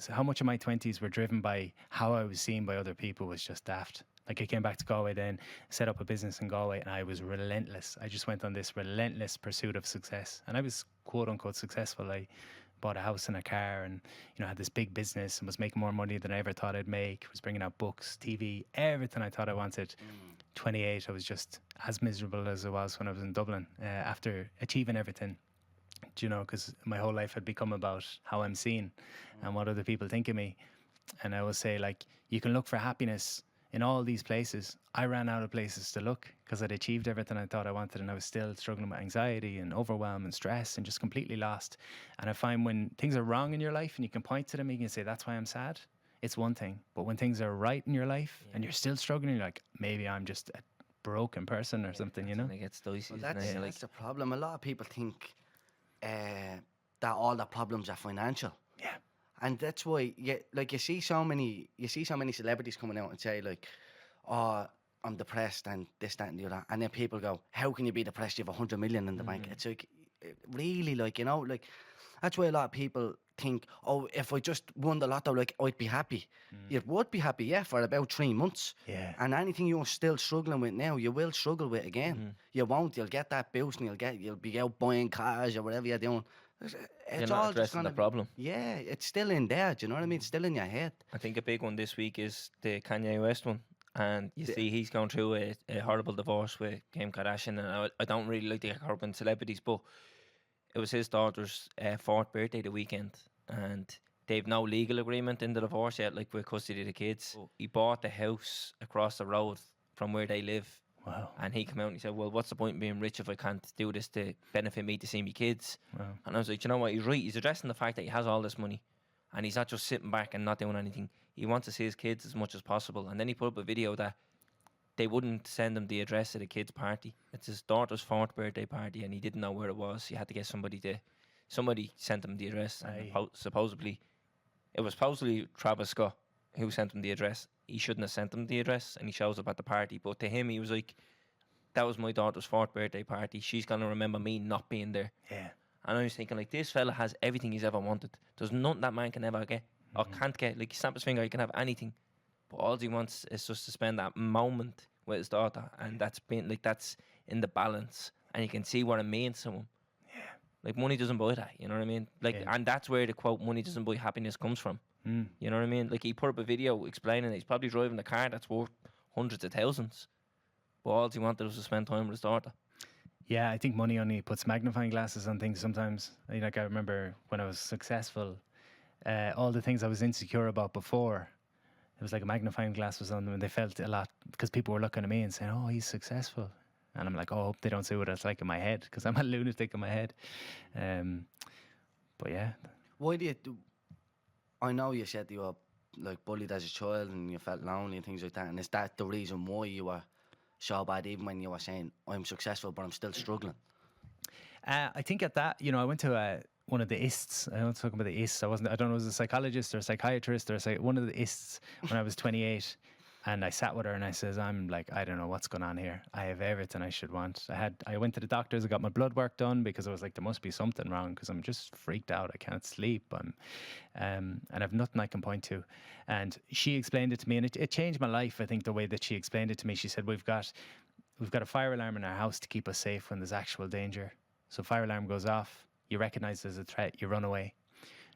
how much of my 20s were driven by how I was seen by other people was just daft. Like, I came back to Galway then, set up a business in Galway, and I was relentless. I just went on this relentless pursuit of success. And I was quote unquote successful. I bought a house and a car and, had this big business and was making more money than I ever thought I'd make. Was bringing out books, TV, everything I thought I wanted. 28, I was just as miserable as I was when I was in Dublin after achieving everything. Because my whole life had become about how I'm seen and what other people think of me. And I always say, like, you can look for happiness in all these places. I ran out of places to look because I'd achieved everything I thought I wanted and I was still struggling with anxiety and overwhelm and stress and just completely lost. And I find when things are wrong in your life and you can point to them, you can say, that's why I'm sad. It's one thing. But when things are right in your life and you're still struggling, you're like, maybe I'm just a broken person or something, It gets dicey. Well, that's the problem. A lot of people think that all the problems are financial. Yeah. And that's why, you see so many celebrities coming out and say, like, oh, I'm depressed and this, that, and the other. And then people go, how can you be depressed? You have 100 million in the bank. It's like, really, that's why a lot of people think, oh, if I just won the lotto, like, I'd be happy. You would be happy, for about 3 months. Yeah. And anything you're still struggling with now, you will struggle with again. You won't. You'll get that boost and you'll be out buying cars or whatever you're doing. You're not addressing the problem. Yeah, it's still in there. Do you know what I mean? It's still in your head. I think a big one this week is the Kanye West one. And you see he's going through a horrible divorce with Kim Kardashian. And I don't really like the urban celebrities, but it was his daughter's 4th birthday the weekend. And they've no legal agreement in the divorce yet, like with custody of the kids. He bought the house across the road from where they live. Wow. And he came out and he said, well, what's the point in being rich if I can't do this to benefit me to see me kids? Wow. And I was like, you know what, he's right. He's addressing the fact that he has all this money and he's not just sitting back and not doing anything. He wants to see his kids as much as possible. And then he put up a video that they wouldn't send him the address of the kid's party. It's his daughter's 4th birthday party and he didn't know where it was. He had to get somebody sent him the address. And it was supposedly Travis Scott who sent him the address. He shouldn't have sent him the address and he shows up at the party. But to him, he was like, that was my daughter's 4th birthday party. She's going to remember me not being there. Yeah. And I was thinking, like, this fella has everything he's ever wanted. There's nothing that man can ever get or can't get. Like, he snap his finger, he can have anything. But all he wants is just to spend that moment with his daughter. And that's in the balance. And you can see what it means to him. Yeah. Like, money doesn't buy that, you know what I mean? Like, Yeah. and that's where the quote, money doesn't buy happiness, comes from. Mm. You know what I mean? Like, he put up a video explaining that he's probably driving a car that's worth hundreds of thousands, but all he wanted was to spend time with his daughter. Yeah, I think money only puts magnifying glasses on things sometimes. Like, I remember when I was successful, all the things I was insecure about before, it was like a magnifying glass was on them, and they felt a lot because people were looking at me and saying, "Oh, he's successful," and I'm like, "Oh, I hope they don't see what it's like in my head," because I'm a lunatic in my head. But yeah, Why do you do? I know you said you were like bullied as a child and you felt lonely and things like that. And is that the reason why you were so bad, even when you were saying I'm successful, but I'm still struggling? I think at that, I went to one of the ISTs. I don't talk about the ISTs. I don't know, it was a psychologist or a psychiatrist or one of the ISTs when I was 28. And I sat with her and I says, I'm like, I don't know what's going on here. I have everything I should want. I went to the doctors, I got my blood work done because I was like, there must be something wrong because I'm just freaked out. I can't sleep. And I've nothing I can point to. And she explained it to me, and it changed my life. I think the way that she explained it to me, she said, we've got a fire alarm in our house to keep us safe when there's actual danger. So fire alarm goes off, you recognize there's a threat, you run away.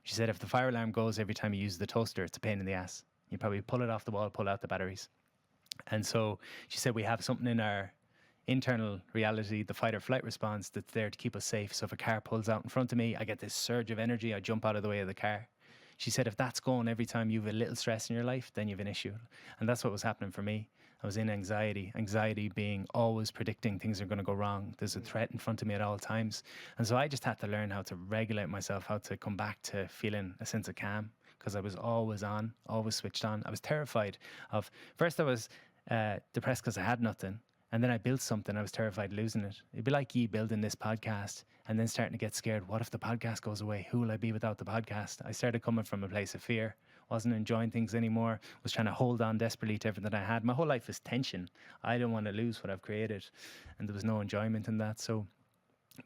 She said, if the fire alarm goes every time you use the toaster, it's a pain in the ass. You probably pull it off the wall, pull out the batteries. And so she said, we have something in our internal reality, the fight or flight response, that's there to keep us safe. So if a car pulls out in front of me, I get this surge of energy, I jump out of the way of the car. She said, if that's going every time you have a little stress in your life, then you have an issue. And that's what was happening for me. I was in anxiety being always predicting things are going to go wrong. There's a threat in front of me at all times. And so I just had to learn how to regulate myself, how to come back to feeling a sense of calm, because I was always on, always switched on. I was terrified of, first I was depressed because I had nothing. And then I built something. I was terrified of losing it. It'd be like you building this podcast and then starting to get scared. What if the podcast goes away? Who will I be without the podcast? I started coming from a place of fear. Wasn't enjoying things anymore. Was trying to hold on desperately to everything that I had. My whole life is tension. I don't want to lose what I've created. And there was no enjoyment in that. So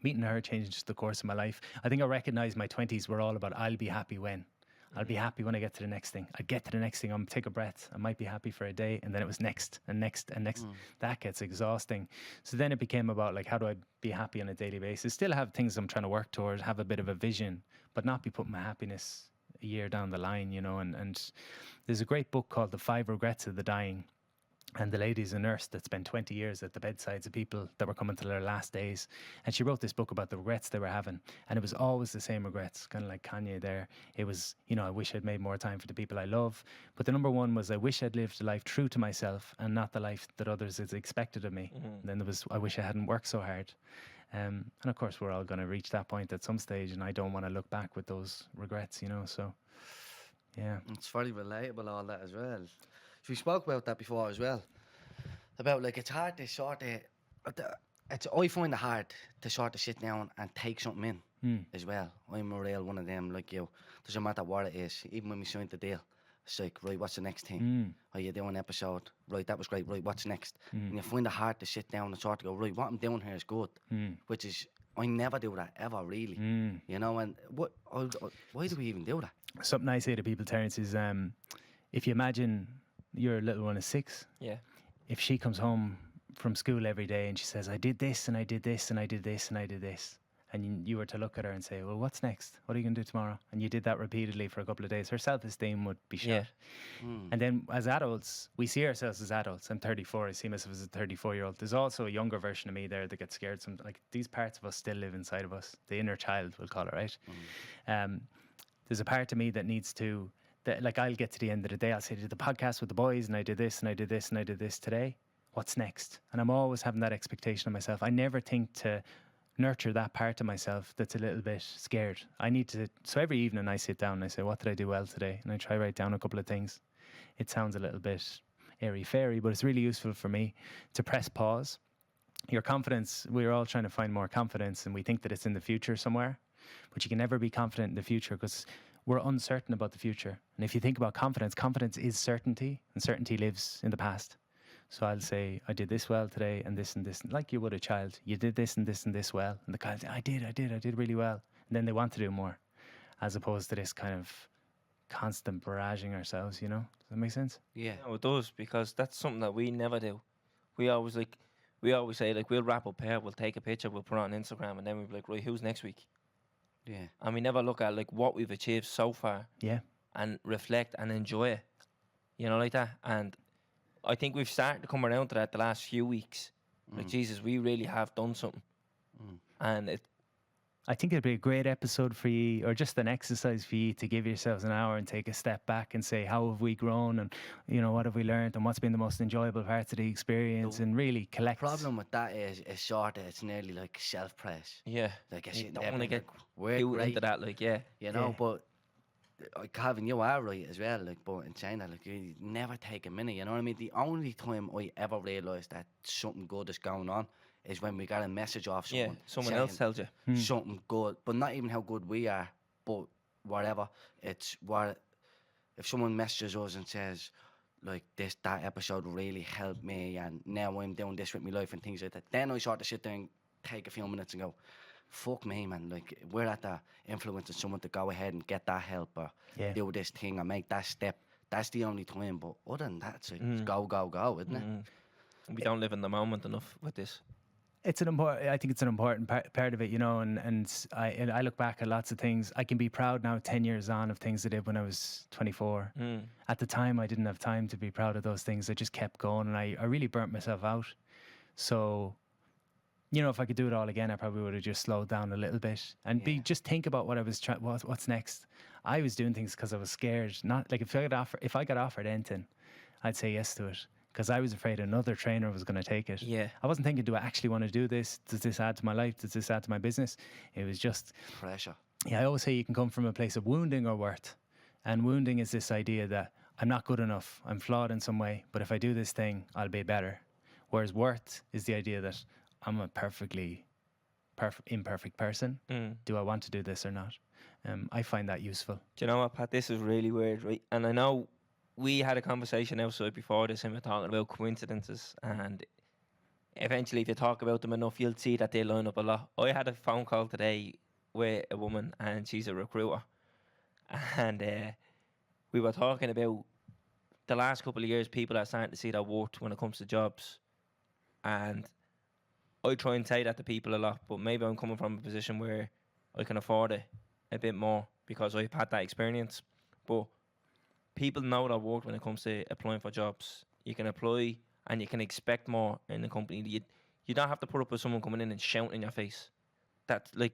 meeting her changed the course of my life. I think I recognized my 20s were all about I'll be happy when. I'll be happy when I get to the next thing. I get to the next thing, I'm take a breath. I might be happy for a day, and then it was next and next and next. That gets exhausting. So then it became about like, how do I be happy on a daily basis? Still have things I'm trying to work towards, have a bit of a vision, but not be putting my happiness a year down the line, and there's a great book called The 5 Regrets of the Dying. And the lady's a nurse that spent 20 years at the bedsides of people that were coming to their last days. And she wrote this book about the regrets they were having. And it was always the same regrets, kind of like Kanye there. It was, I wish I'd made more time for the people I love. But the number one was, I wish I'd lived a life true to myself and not the life that others had expected of me. And then there was, I wish I hadn't worked so hard. And of course, we're all going to reach that point at some stage. And I don't want to look back with those regrets, So, yeah. It's very relatable, all that as well. So we spoke about that before as well. About like it's hard to sort of, I find it hard to sort of sit down and take something in as well. I'm a real one of them like you. Doesn't matter what it is. Even when we signed the deal, it's like, right, what's the next thing? Are you doing an episode? Right, that was great. Right, what's next? And you find it hard to sit down and sort of go, right, what I'm doing here is good. Which is, I never do that ever really. And why do we even do that? Something I say to people, Terence, is if you imagine your little one is 6. Yeah. If she comes home from school every day and she says, I did this and I did this and I did this and I did this, and you were to look at her and say, well, what's next? What are you going to do tomorrow? And you did that repeatedly for a couple of days, her self-esteem would be shot. Yeah. And then as adults, we see ourselves as adults. I'm 34, I see myself as a 34-year-old. There's also a younger version of me there that gets scared. Like these parts of us still live inside of us. The inner child, we'll call it, right? There's a part of me that needs to, like I'll get to the end of the day, I'll say, did the podcast with the boys and I did this and I did this and I did this today. What's next? And I'm always having that expectation of myself. I never think to nurture that part of myself that's a little bit scared. I need to, so every evening I sit down and I say, what did I do well today? And I try to write down a couple of things. It sounds a little bit airy-fairy, but it's really useful for me to press pause. Your confidence, we're all trying to find more confidence and we think that it's in the future somewhere, but you can never be confident in the future because we're uncertain about the future. And if you think about confidence, confidence is certainty, and certainty lives in the past. So I'll say, I did this well today, and this, like you would a child. You did this and this and this well. And the child said, I did really well. And then they want to do more, as opposed to this kind of constant barraging ourselves, Does that make sense? Yeah. No, it does, because that's something that we never do. We always say, like, we'll wrap up here, we'll take a picture, we'll put it on Instagram, and then we'll be like, right, who's next week? Yeah. And we never look at like what we've achieved so far Yeah. and reflect and enjoy it. You know, like that. And I think we've started to come around to that the last few weeks. Like, Jesus, we really have done something. And it, I think it'd be a great episode for you, or just an exercise for you to give yourselves an hour and take a step back and say, how have we grown, and what have we learned, and what's been the most enjoyable parts of the experience, and really collect. The problem with that is sort of, it's nearly like self-praise. yeah. Like, You sitting don't there want to being get like, we're too great, into that, like, yeah. Yeah. but Calvin, you are right as well, like, but in China, like, you never take a minute, you know what I mean? The only time I ever realised that something good is going on is when we got a message off Yeah, someone. someone else saying tells you. something good, but not even how good we are, but whatever. It's what, if someone messages us and says, like, that episode really helped me, and now I'm doing this with my life and things like that, then I sort of sit there and take a few minutes and go, fuck me, man, like, we're at the influencing someone to go ahead and get that help, or Yeah. do this thing or make that step. That's the only time, but other than that, it's like, it's go, go, go, isn't it? We don't live in the moment enough with this. I think it's an important part of it, and I look back at lots of things. I can be proud now, 10 years on, of things I did when I was 24. At the time, I didn't have time to be proud of those things. I just kept going, and I really burnt myself out. So, if I could do it all again, I probably would have just slowed down a little bit and just think about what I was what's next. I was doing things because I was scared. Not like if I got offered anything, I'd say yes to it, because I was afraid another trainer was going to take it. Yeah. I wasn't thinking, do I actually want to do this? Does this add to my life? Does this add to my business? It was just Pressure. Yeah, I always say you can come from a place of wounding or worth. And wounding is this idea that I'm not good enough, I'm flawed in some way, but if I do this thing, I'll be better. Whereas worth is the idea that I'm a perfectly imperfect person. Do I want to do this or not? I find that useful. Do you know what, Pat? This is really weird, right? And I know we had a conversation outside before this, and we're talking about coincidences. And eventually, if you talk about them enough, you'll see that they line up a lot. I had a phone call today with a woman, and she's a recruiter. And we were talking about the last couple of years, people are starting to see their worth when it comes to jobs. And I try and say that to people a lot, but maybe I'm coming from a position where I can afford it a bit more because I've had that experience. But people know their worth when it comes to applying for jobs. You can apply and you can expect more in the company. You don't have to put up with someone coming in and shouting in your face. That, like,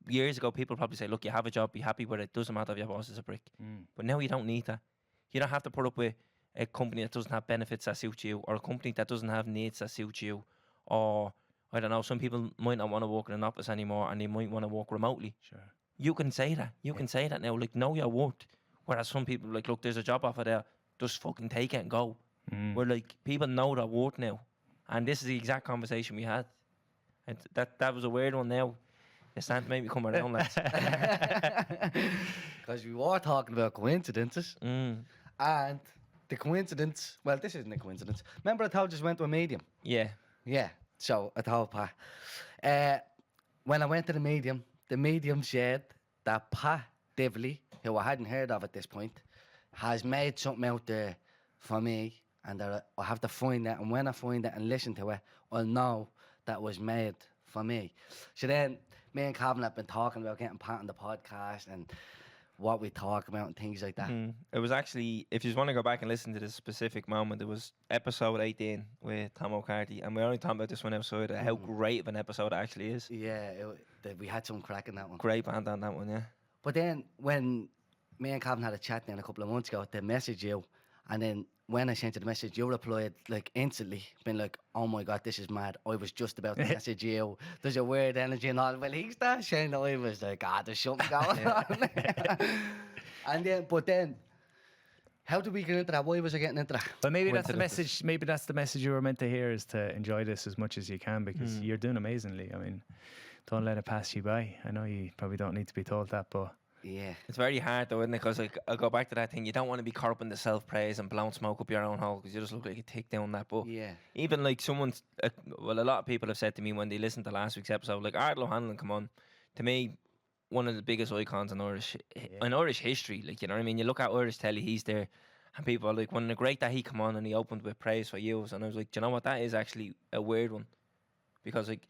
years ago, people probably say, look, you have a job, be happy with it. Doesn't matter if your boss is a prick. But now you don't need that. You don't have to put up with a company that doesn't have benefits that suit you, or a company that doesn't have needs that suit you, or, I don't know, some people might not want to work in an office anymore and they might want to work remotely. Sure. You can say that. You can say that now. Like, know your worth. Whereas some people, like, look, there's a job offer there, just fucking take it and go. Where, like, people know their worth now. And this is the exact conversation we had. And that was a weird one now. It's starting to make me come around, lads. Because we were talking about coincidences. And the coincidence, well, this isn't a coincidence. Remember I told you I went to a medium? Yeah. Yeah. So I told Pa. When I went to the medium said that Pa Divily, who I hadn't heard of at this point, has made something out there for me, and that I have to find it. And when I find it and listen to it, I'll know that was made for me. So then, me and Calvin have been talking about getting Pat on the podcast and what we talk about and things like that. It was actually, if you just want to go back and listen to this specific moment, it was episode 18 with Tom O'Carty, and we're only talking about this one outside how great of an episode it actually is. Yeah, we had some crack in that one. Great band on that one, yeah. But then when me and Calvin had a chat then a couple of months ago, they messaged you, and then when I sent you the message, you replied like instantly, being like, "Oh my God, this is mad. I was just about to message you. There's a weird energy and all." Well, he started saying that, I was like, "Ah, there's something going on." But then, how did we get into that? Why was I getting into that? But maybe that's the message. Maybe that's the message you were meant to hear, is to enjoy this as much as you can, because you're doing amazingly. I mean, don't let it pass you by. I know you probably don't need to be told that, but Yeah. It's very hard though, isn't it? Because like, I go back to that thing. You don't want to be caught up in the self-praise and blowing smoke up your own hole, because you just look like you take down that. But Yeah. even like someone's, well, a lot of people have said to me when they listened to last week's episode, like, Ard O'Hanlon, come on, to me, one of the biggest icons in Irish history. Like, you know what I mean? You look at Irish telly, he's there, and people are like, "When the great that he come on and he opened with praise for you," and I was like, do you know what? That is actually a weird one, because like,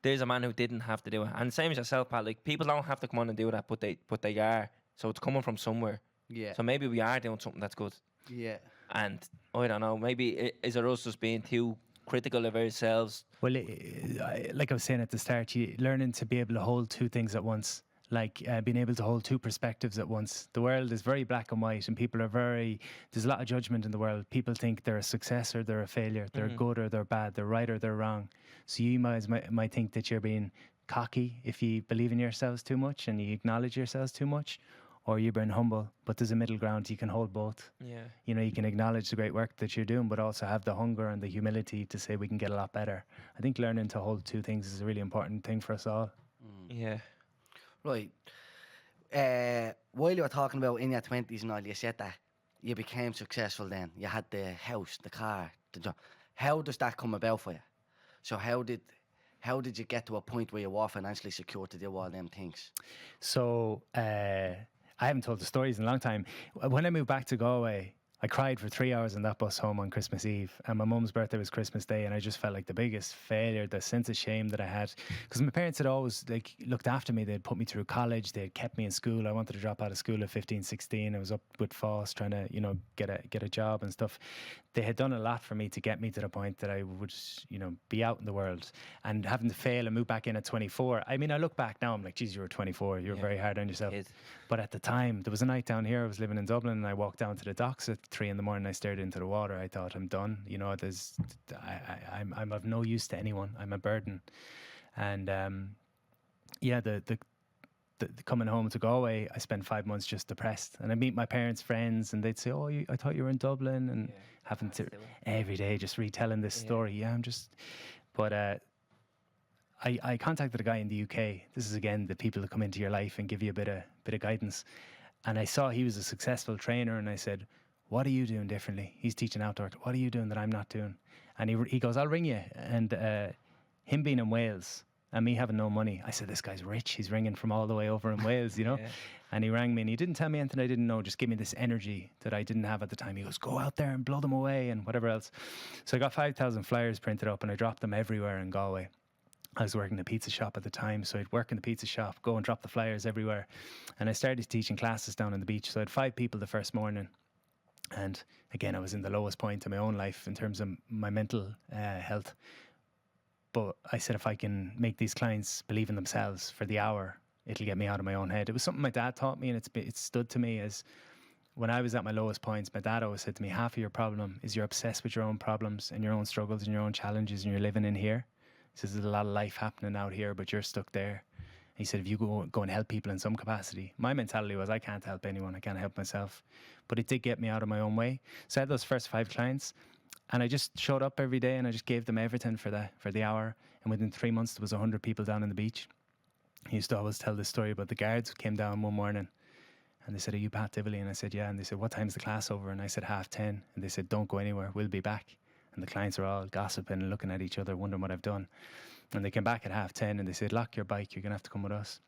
there's a man who didn't have to do it. And same as yourself, Pat, like people don't have to come on and do that, but they are. So it's coming from somewhere. Yeah. So maybe we are doing something that's good. Yeah. And I don't know, maybe is it us just being too critical of ourselves? Well, like I was saying at the start, learning to be able to hold two things at once, like being able to hold two perspectives at once. The world is very black and white, and people are there's a lot of judgment in the world. People think they're a success or they're a failure, they're good or they're bad, they're right or they're wrong. So you might think that you're being cocky if you believe in yourselves too much and you acknowledge yourselves too much, or you're being humble. But there's a middle ground. You can hold both. Yeah. You know, you can acknowledge the great work that you're doing, but also have the hunger and the humility to say we can get a lot better. I think learning to hold two things is a really important thing for us all. Yeah. Right. While you were talking about in your 20s and all, you said that you became successful then. You had the house, the car, the job. How does that come about for you? So how did you get to a point where you were financially secure to do all them things? So I haven't told the stories in a long time. When I moved back to Galway, I cried for 3 hours on that bus home on Christmas Eve, and my mum's birthday was Christmas Day, and I just felt like the biggest failure, the sense of shame that I had, because my parents had always looked after me. They'd put me through college, they'd kept me in school. I wanted to drop out of school at 15, 16. I was up with FOSS trying to, get a job and stuff. They had done a lot for me to get me to the point that I would, be out in the world, and having to fail and move back in at 24. I mean, I look back now, I'm like, geez, you were 24. You were very hard on yourself. But at the time, there was a night down here. I was living in Dublin, and I walked down to the docks at 3 a.m. I stared into the water. I thought, I'm done. I'm of no use to anyone. I'm a burden. And the coming home to Galway, I spent 5 months just depressed. And I meet my parents' friends, and they'd say, "Oh, I thought you were in Dublin," and having to every day just retelling this story. Yeah, I'm just. But I contacted a guy in the UK. This is again the people that come into your life and give you a bit of guidance. And I saw he was a successful trainer, and I said, "What are you doing differently?" He's teaching outdoor. "What are you doing that I'm not doing?" And he goes, "I'll ring you." And him being in Wales and me having no money, I said, "This guy's rich. He's ringing from all the way over in Wales, Yeah. And he rang me, and he didn't tell me anything I didn't know. Just give me this energy that I didn't have at the time. He goes, "Go out there and blow them away," and whatever else. So I got 5,000 flyers printed up, and I dropped them everywhere in Galway. I was working in a pizza shop at the time, so I'd work in the pizza shop, go and drop the flyers everywhere. And I started teaching classes down on the beach. So I had 5 people the first morning. And again, I was in the lowest point in my own life in terms of my mental health. But I said, if I can make these clients believe in themselves for the hour, it'll get me out of my own head. It was something my dad taught me, and it stood to me as when I was at my lowest points. My dad always said to me, half of your problem is you're obsessed with your own problems and your own struggles and your own challenges, and you're living in here. He says, there's a lot of life happening out here, but you're stuck there. He said, if you go and help people in some capacity. My mentality was, I can't help anyone. I can't help myself. But it did get me out of my own way. So I had those first 5 clients, and I just showed up every day, and I just gave them everything for the hour. And within 3 months, there was 100 people down on the beach. He used to always tell this story about the guards who came down one morning, and they said, "Are you Pat Divilly?" And I said, "Yeah." And they said, "What time's the class over?" And I said, 10:30. And they said, "Don't go anywhere. We'll be back." And the clients are all gossiping and looking at each other, wondering what I've done. And they came back at 10:30, and they said, "Lock your bike. You're going to have to come with us."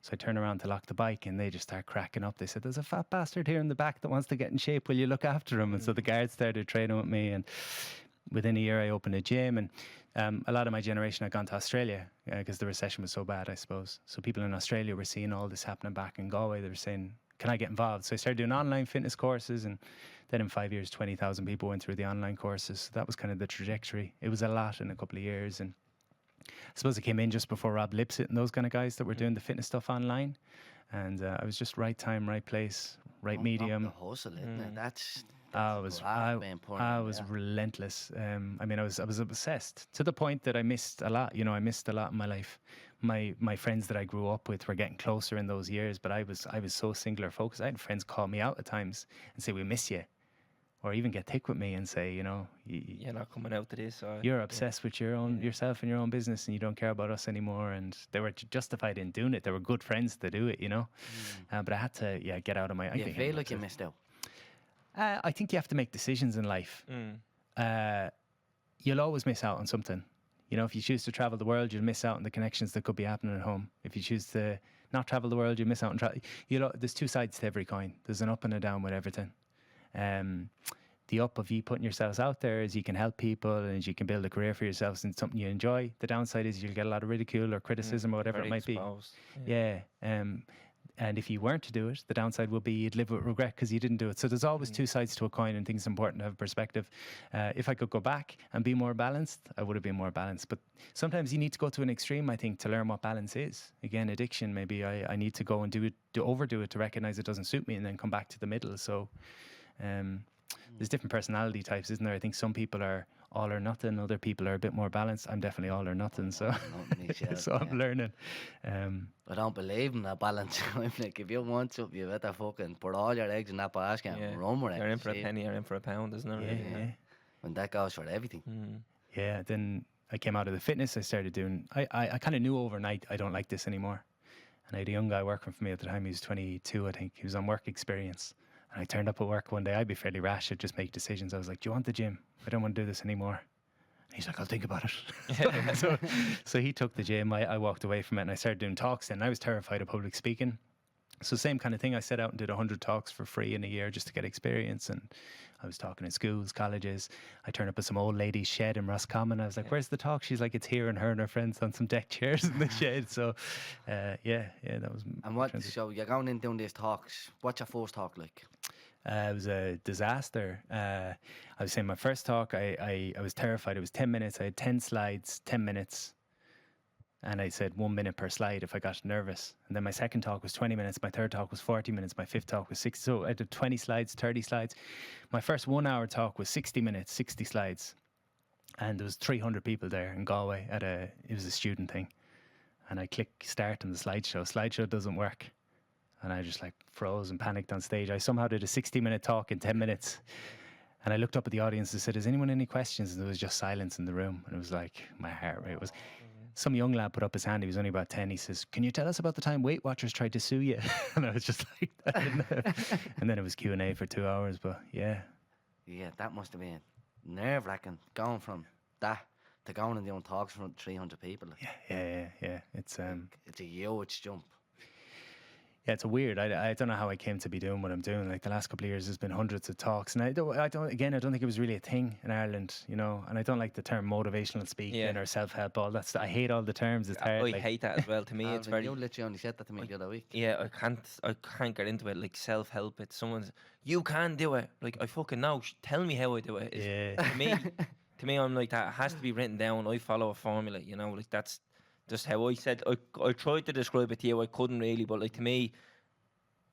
So I turn around to lock the bike, and they just start cracking up. They said, "There's a fat bastard here in the back that wants to get in shape. Will you look after him?" And so the guards started training with me, and within a year I opened a gym. And a lot of my generation had gone to Australia because the recession was so bad, I suppose. So people in Australia were seeing all this happening back in Galway. They were saying, "Can I get involved?" So I started doing online fitness courses, and then in 5 years, 20,000 people went through the online courses. So that was kind of the trajectory. It was a lot in a couple of years. And I suppose I came in just before Rob Lipsett and those kind of guys that were doing the fitness stuff online. And I was just right time, right place, right medium. The hustle, isn't it? That's I was relentless. I mean, I was obsessed to the point that I missed a lot. I missed a lot in my life. My friends that I grew up with were getting closer in those years, but I was so singular focused. I had friends call me out at times and say, "We miss you," or even get thick with me and say, "You're not coming out to this." Or, you're obsessed with your own yourself and your own business, and you don't care about us anymore. And they were justified in doing it. They were good friends to do it, But I had to, get out of my. You feel like you missed out. I think you have to make decisions in life. You'll always miss out on something. If you choose to travel the world, you'll miss out on the connections that could be happening at home. If you choose to not travel the world, you miss out on travel. There's 2 sides to every coin. There's an up and a down with everything. the up of you putting yourselves out there is you can help people and you can build a career for yourselves and something you enjoy. The downside is you'll get a lot of ridicule or criticism or whatever it Very might exposed. be. Yeah. And if you weren't to do it, the downside would be you'd live with regret because you didn't do it. So there's always two sides to a coin, and things important to have perspective. If I could go back and be more balanced, I would have been more balanced. But sometimes you need to go to an extreme, I think, to learn what balance is. Again, addiction, maybe I need to go and overdo it to recognize it doesn't suit me and then come back to the middle. So there's different personality types, isn't there? I think some people are all or nothing, other people are a bit more balanced. I'm definitely all or nothing, so so I'm learning. I don't believe in that balance. I'm like, if you want something, you better fucking put all your eggs in that basket and run with it. You're in for a see? penny, you're in for a pound, isn't it? Really? Yeah. And that goes for everything. Yeah, then I came out of the fitness. I started doing, I kind of knew overnight I don't like this anymore. And I had a young guy working for me at the time. He was 22, I think. He was on work experience. And I turned up at work one day. I'd be fairly rash. I'd just make decisions. I was like, do you want the gym? I don't want to do this anymore. And he's like, I'll think about it. so he took the gym. I walked away from it and I started doing talks. And I was terrified of public speaking. So same kind of thing. I set out and did 100 talks for free in a year just to get experience. And I was talking in schools, colleges. I turned up at some old lady's shed in Roscommon. I was like, where's the talk? She's like, it's here. And her and friends on some deck chairs in the shed. So, that was... And so you're going in doing these talks. What's your first talk like? It was a disaster. I was saying my first talk, I was terrified. It was 10 minutes. I had 10 slides, 10 minutes. And I said 1 minute per slide if I got nervous. And then my second talk was 20 minutes. My third talk was 40 minutes. My fifth talk was 60. So I did 20 slides, 30 slides. My first 1 hour talk was 60 minutes, 60 slides. And there was 300 people there in Galway it was a student thing. And I clicked start on the slideshow. Slideshow doesn't work. And I just like froze and panicked on stage. I somehow did a 60-minute talk in 10 minutes. And I looked up at the audience and said, is anyone any questions? And there was just silence in the room. And it was like, my heart rate was... Some young lad put up his hand. He was only about 10. He says, can you tell us about the time Weight Watchers tried to sue you? And I was just like that. And then it was Q&A for 2 hours. But yeah. Yeah, that must have been nerve-wracking going from that to going and doing talks from 300 people. Yeah. It's a huge jump. Yeah, it's a weird. I don't know how I came to be doing what I'm doing. Like the last couple of years, there's been hundreds of talks, and I don't think it was really a thing in Ireland, you know. And I don't like the term motivational speaking or self-help. All that's I hate all the terms. It's hard. I hate that as well. To me, it's very. You literally only said that to me the other week. Yeah, I can't get into it. Like self-help, it's someone's. You can do it. Like I fucking know. Tell me how I do it. To me, I'm like that. It has to be written down. I follow a formula. You know, like that's. Just how I said, I tried to describe it to you, I couldn't really, but like to me,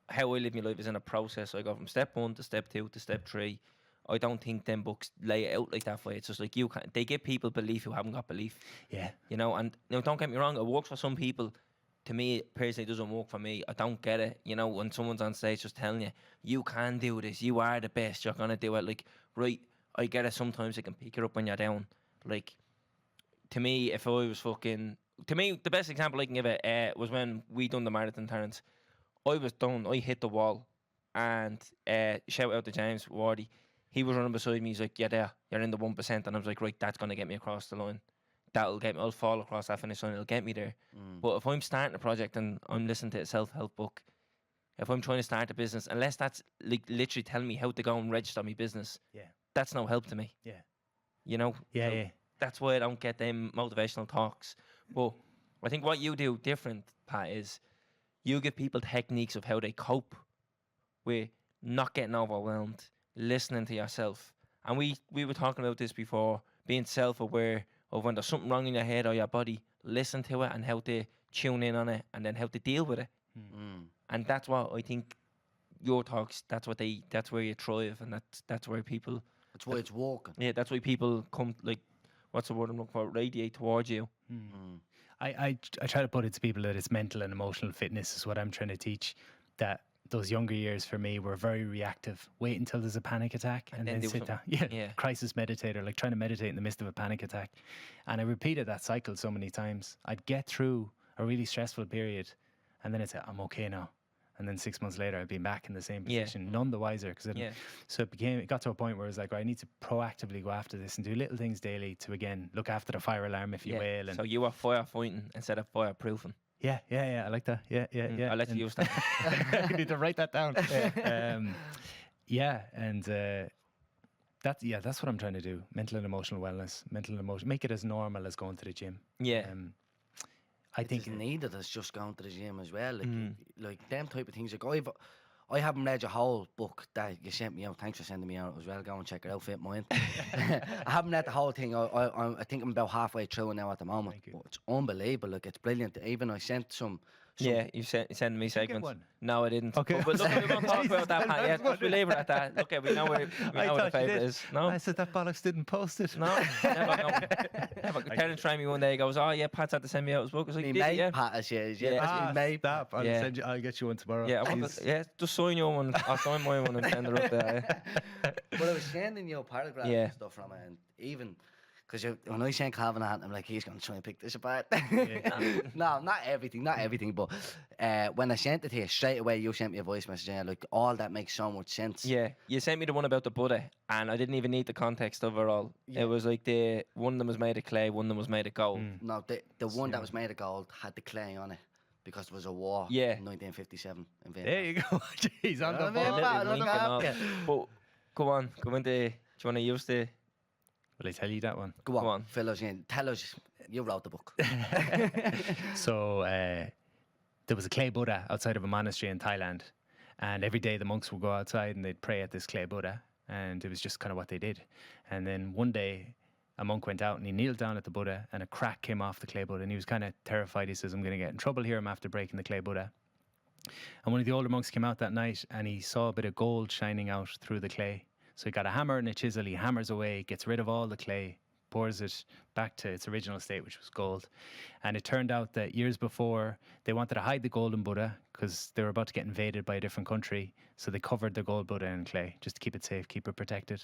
how I live my life is in a process. I go from step 1 to step 2 to step 3. I don't think them books lay it out like that for you. It's just like they give people belief who haven't got belief. Yeah. You know, and you know, don't get me wrong, it works for some people. To me, personally, it doesn't work for me. I don't get it. You know, when someone's on stage just telling you, you can do this, you are the best, you're going to do it. Like, right, I get it. Sometimes it can pick you up when you're down. Like, to me, if I was fucking... To me, the best example I can give it was when we done the marathon, Terence. I was done. I hit the wall, and shout out to James Wardy. He was running beside me. He's like, "Yeah, there, you're in the 1%," and I was like, "Right, that's gonna get me across the line. That'll get me. I'll fall across that finish line. It'll get me there." But if I'm starting a project and I'm listening to a self-help book, if I'm trying to start a business, unless that's like literally telling me how to go and register my business, that's no help to me. Yeah. You know. Yeah. That's why I don't get them motivational talks. But I think what you do different, Pat, is you give people techniques of how they cope with not getting overwhelmed, listening to yourself. And we were talking about this before, being self-aware of when there's something wrong in your head or your body, listen to it and how to tune in on it and then how to deal with it. And that's what I think your talks, that's where you thrive, and that's where people... That's why it's working. Yeah, that's why people come, like, what's the word I'm looking for? Radiate towards you. I try to put it to people that it's mental and emotional fitness is what I'm trying to teach. That those younger years for me were very reactive. Wait until there's a panic attack and then sit down. Yeah. Crisis meditator, like trying to meditate in the midst of a panic attack. And I repeated that cycle so many times. I'd get through a really stressful period and then I'd say, I'm okay now. And then 6 months later, I'd been back in the same position, none the wiser. So it got to a point where I was like, I need to proactively go after this and do little things daily to, again, look after the fire alarm, if you will. And so you were firefighting instead of fireproofing. Yeah, I like that. Yeah. I'll let you use that. I need to write that down. That's what I'm trying to do. Mental and emotional wellness, make it as normal as going to the gym. Yeah. I It's think as needed as just going to the gym as well. Like them type of things. Like I haven't read your whole book that you sent me out. Thanks for sending me out as well. Go and check it out, Fit Mind. I haven't read the whole thing. I think I'm about halfway through it now at the moment. Thank you. But it's unbelievable. Like, it's brilliant. Even I sent some Yeah, you sent me segments. one? No, I didn't. Okay. But look, we won't talk about that. Pat. Yeah, just we leave it at that. Look, we know where the favourite is. No, I said that Bollox didn't post it. no, never. Terence tried me one day. He goes, "Oh yeah, Pat's had to send me out his book." I was like, me "Did mate, he? Yeah, Pat, yeah. Yeah. That's me mate. Stop. Yeah. I'll get you one tomorrow. yeah, He's- just sign your one. I'll sign my one and send it up there." But I was sending you paragraphs Yeah. and stuff from it, and even because when I sent Calvin that, I'm like, he's going to try and pick this apart. No, not everything, but when I sent it here, straight away you sent me a voice message, and you're like, all that makes so much sense. Yeah, you sent me the one about the Buddha, and I didn't even need the context of it all. Yeah. It was like one of them was made of clay, one of them was made of gold. No, the one that was made of gold had the clay on it because there was a war Yeah. in 1957 in Vietnam. There you go. Jeez, on the I mean, ball. Pat, Little link and all. But go on, go into. Do you want to use the? Will I tell you that one? Go on. fill us in. Tell us, you wrote the book. So there was a clay Buddha outside of a monastery in Thailand, and every day the monks would go outside and they'd pray at this clay Buddha, and it was just kind of what they did. And then one day a monk went out and he kneeled down at the Buddha, and a crack came off the clay Buddha, and he was kind of terrified. He says, "I'm going to get in trouble here. I'm after breaking the clay Buddha." And one of the older monks came out that night and he saw a bit of gold shining out through the clay. So he got a hammer and a chisel, he hammers away, gets rid of all the clay, pours it back to its original state, which was gold. And it turned out that years before, they wanted to hide the golden Buddha because they were about to get invaded by a different country. So they covered the gold Buddha in clay just to keep it safe, keep it protected.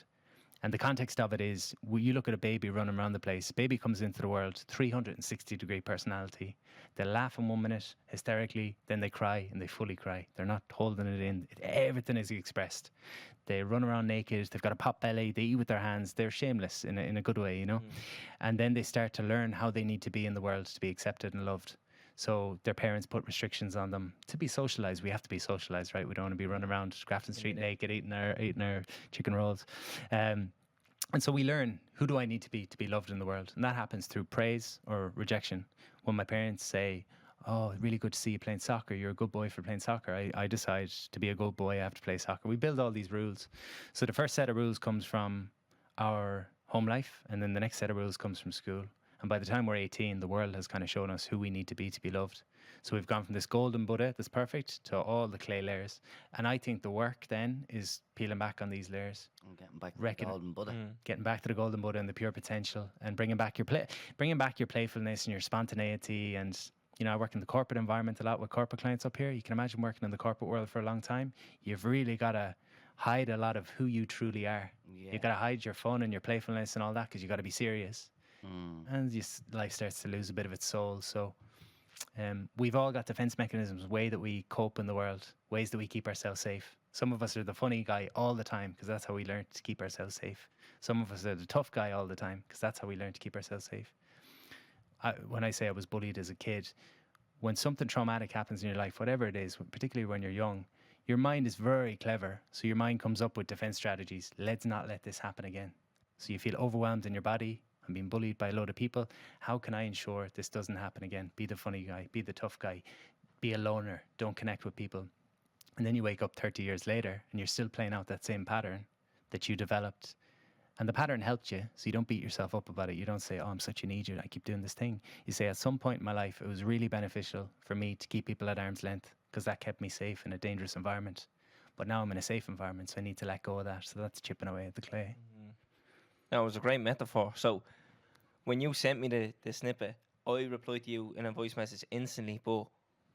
And the context of it is, you look at a baby running around the place, baby comes into the world, 360-degree personality. They laugh in 1 minute, hysterically, then they cry, and they fully cry. They're not holding it in. Everything is expressed. They run around naked, they've got a pot belly, they eat with their hands, they're shameless in a good way, you know? And then they start to learn how they need to be in the world to be accepted and loved. So their parents put restrictions on them to be socialized. We have to be socialized, right? We don't want to be running around Grafton Street naked, eating our chicken rolls. And so we learn, who do I need to be loved in the world? And that happens through praise or rejection. When my parents say, "Oh, really good to see you playing soccer. You're a good boy for playing soccer." I decide to be a good boy. I have to play soccer. We build all these rules. So the first set of rules comes from our home life, and then the next set of rules comes from school. And by the time we're 18, the world has kind of shown us who we need to be loved. So we've gone from this golden Buddha that's perfect to all the clay layers. And I think the work then is peeling back on these layers. I'm getting back to Reckon- the golden Buddha. Getting back to the golden Buddha and the pure potential, and bringing back your playfulness and your spontaneity. And you know, I work in the corporate environment a lot with corporate clients up here. You can imagine working in the corporate world for a long time. You've really got to hide a lot of who you truly are. Yeah. You got to hide your fun and your playfulness and all that because you got to be serious. And life starts to lose a bit of its soul. So we've all got defense mechanisms, way that we cope in the world, ways that we keep ourselves safe. Some of us are the funny guy all the time because that's how we learn to keep ourselves safe. Some of us are the tough guy all the time because that's how we learn to keep ourselves safe. When I say I was bullied as a kid, when something traumatic happens in your life, whatever it is, particularly when you're young, your mind is very clever. So your mind comes up with defense strategies. Let's not let this happen again. So you feel overwhelmed in your body. I'm being bullied by a load of people. How can I ensure this doesn't happen again? Be the funny guy, be the tough guy, be a loner, don't connect with people. And then you wake up 30 years later and you're still playing out that same pattern that you developed. And the pattern helped you, so you don't beat yourself up about it. You don't say, "Oh, I'm such an idiot, I keep doing this thing." You say, at some point in my life, it was really beneficial for me to keep people at arm's length because that kept me safe in a dangerous environment. But now I'm in a safe environment, so I need to let go of that. So that's chipping away at the clay. No, it was a great metaphor. So when you sent me the snippet, I replied to you in a voice message instantly, but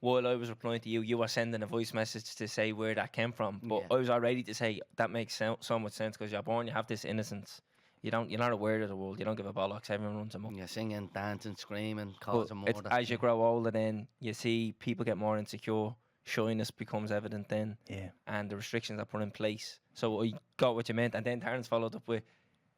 while I was replying to you, you were sending a voice message to say where that came from. But Yeah. I was already to say that makes so much sense because you're born, you have this innocence. You're not aware of the world. You don't give a bollocks. Everyone runs amok. Yeah, singing, dancing, screaming, But causing it's, murder. as you grow older, then you see people get more insecure. Shyness becomes evident then, Yeah. and the restrictions are put in place. So I got what you meant, and then Terence followed up with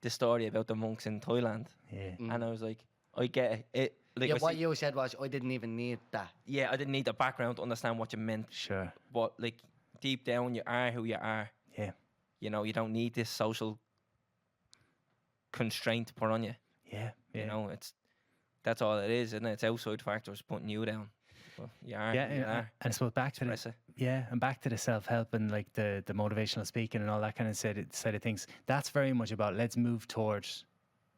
the story about the monks in Thailand, Yeah. and I was like, I get it. Like Yeah, I what see- you said was, I didn't even need that. yeah, I didn't need the background to understand what you meant. Sure. But like deep down, you are who you are. Yeah. You know, you don't need this social constraint to put on you. Yeah, yeah. You know, that's all it is, isn't it? It's outside factors putting you down. Well, you are. Yeah, you yeah. are. And I suppose back to Express it. and back to the self-help and like the motivational speaking and all that kind of side of things. That's very much about let's move towards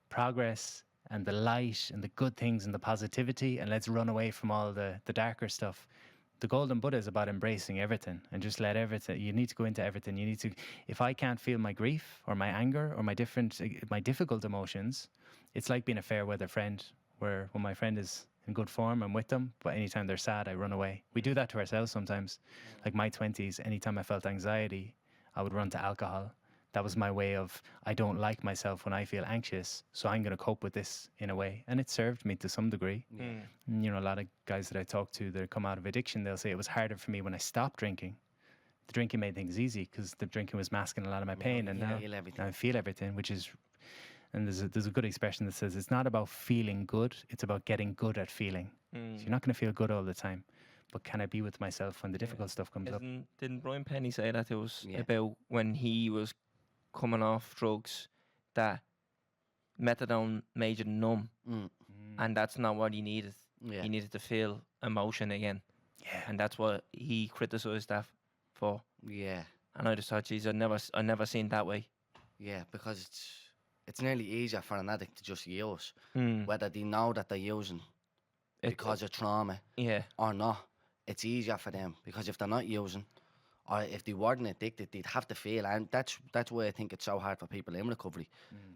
progress and the light and the good things and the positivity, and let's run away from all the darker stuff. The Golden Buddha is about embracing everything and just let everything. You need to go into everything. You need to. If I can't feel my grief or my anger or my difficult emotions, it's like being a fair weather friend, where when my friend is in good form, I'm with them, but anytime they're sad, I run away. We do that to ourselves sometimes. Like my 20s, anytime I felt anxiety, I would run to alcohol. That was my way of, I don't like myself when I feel anxious, so I'm going to cope with this in a way. And it served me to some degree. And, you know, a lot of guys that I talk to that come out of addiction, they'll say it was harder for me when I stopped drinking. The drinking made things easy because the drinking was masking a lot of my pain, and now I feel everything, which is... And there's a good expression that says it's not about feeling good, it's about getting good at feeling. So you're not going to feel good all the time, but can I be with myself when the difficult stuff comes up? Didn't Brian Penny say that it was about when he was coming off drugs, that methadone made you numb, and that's not what he needed. He needed to feel emotion again. And that's what he criticised that for. And I just thought, geez, I never seen that way. Because it's nearly easier for an addict to just use, whether they know that they're using because of trauma or not. It's easier for them, because if they're not using, or if they weren't addicted, they'd have to feel. And that's why I think it's so hard for people in recovery,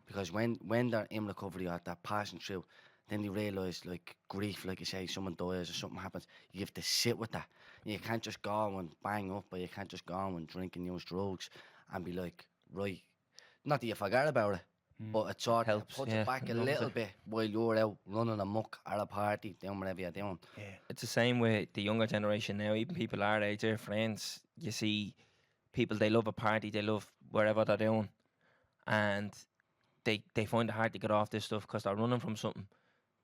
because when they're in recovery or they're passing through, then they realise, like grief, like you say, someone dies or something happens, you have to sit with that. You can't just go and bang up, or you can't just go and drink and use drugs and be like, right, not that you forget about it, but it sort of puts it back a little bit while you're out running amok at a party, doing whatever you're doing. It's the same with the younger generation now, even people our age, their friends. You see people, they love a party, they love wherever they're doing, and they find it hard to get off this stuff because they're running from something.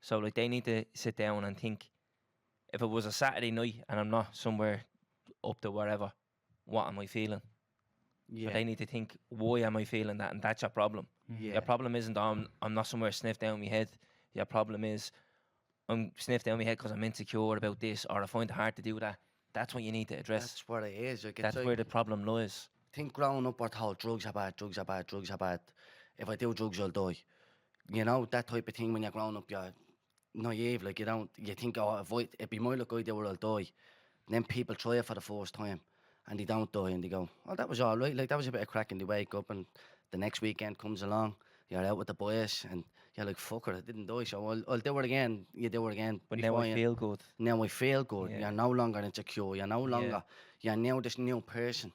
So like they need to sit down and think, if it was a Saturday night and I'm not somewhere up to wherever, what am I feeling? So they need to think, why am I feeling that? And that's your problem. Your problem isn't I'm not somewhere sniffed down my head. Your problem is I'm sniffed down my head because I'm insecure about this, or I find it hard to do that. That's what you need to address. That's what it is. Like, that's like, where the problem lies. I think growing up we're told drugs are bad, drugs are bad, drugs are bad. If I do drugs, I'll die. You know, that type of thing. When you're growing up, you're naive. Like, you think, oh, it'd be my luck, I do it, I'll die. And then people try it for the first time and they don't die, and they go, oh, that was all right. Like, that was a bit of crack, and they wake up and the next weekend comes along, you're out with the boys and you're like, fuck it, I didn't die, so I'll do it again. You do it again. But now I feel good. Now I feel good. You're no longer insecure. You're no longer, you're now this new person.